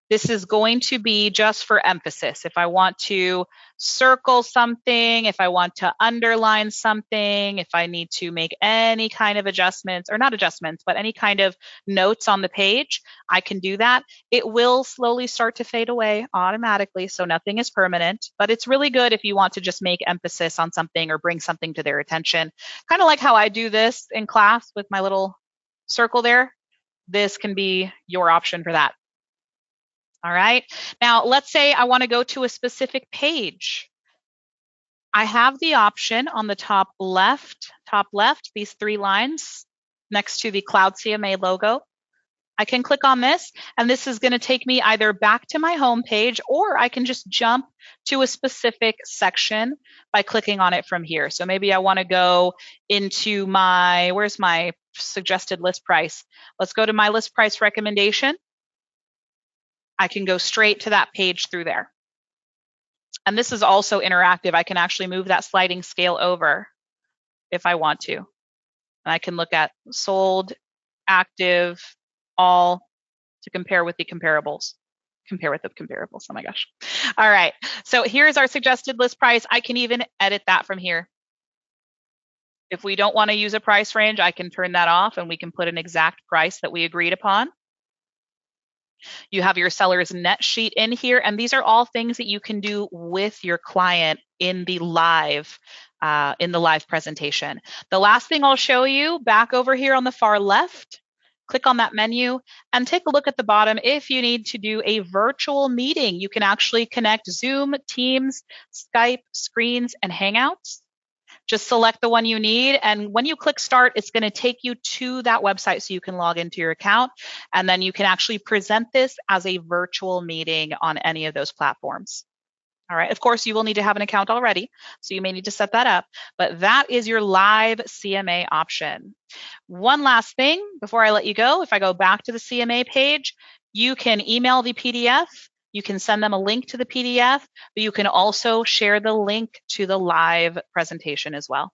This is going to be just for emphasis. If I want to circle something, if I want to underline something, if I need to make any kind of adjustments, or not adjustments, but any kind of notes on the page, I can do that. It will slowly start to fade away automatically, so nothing is permanent, but it's really good if you want to just make emphasis on something or bring something to their attention. Kind of like how I do this in class with my little circle there. This can be your option for that. All right. Now, let's say I want to go to a specific page. I have the option on the top left, these three lines next to the Cloud CMA logo. I can click on this, and this is going to take me either back to my home page, or I can just jump to a specific section by clicking on it from here. So maybe I want to go into my, where's my suggested list price? Let's go to my list price recommendation. I can go straight to that page through there. And this is also interactive. I can actually move that sliding scale over if I want to. And I can look at sold, active, all to compare with the comparables. Compare with the comparables, oh my gosh. All right, so here's our suggested list price. I can even edit that from here. If we don't want to use a price range, I can turn that off and we can put an exact price that we agreed upon. You have your seller's net sheet in here, and these are all things that you can do with your client in the live presentation. The last thing I'll show you back over here on the far left, click on that menu and take a look at the bottom. If you need to do a virtual meeting, you can actually connect Zoom, Teams, Skype, Screens, and Hangouts. Just select the one you need, and when you click start, it's going to take you to that website so you can log into your account, and then you can actually present this as a virtual meeting on any of those platforms. All right, of course, you will need to have an account already, so you may need to set that up, but that is your live CMA option. One last thing before I let you go, if I go back to the CMA page, you can email the PDF. You can send them a link to the PDF, but you can also share the link to the live presentation as well.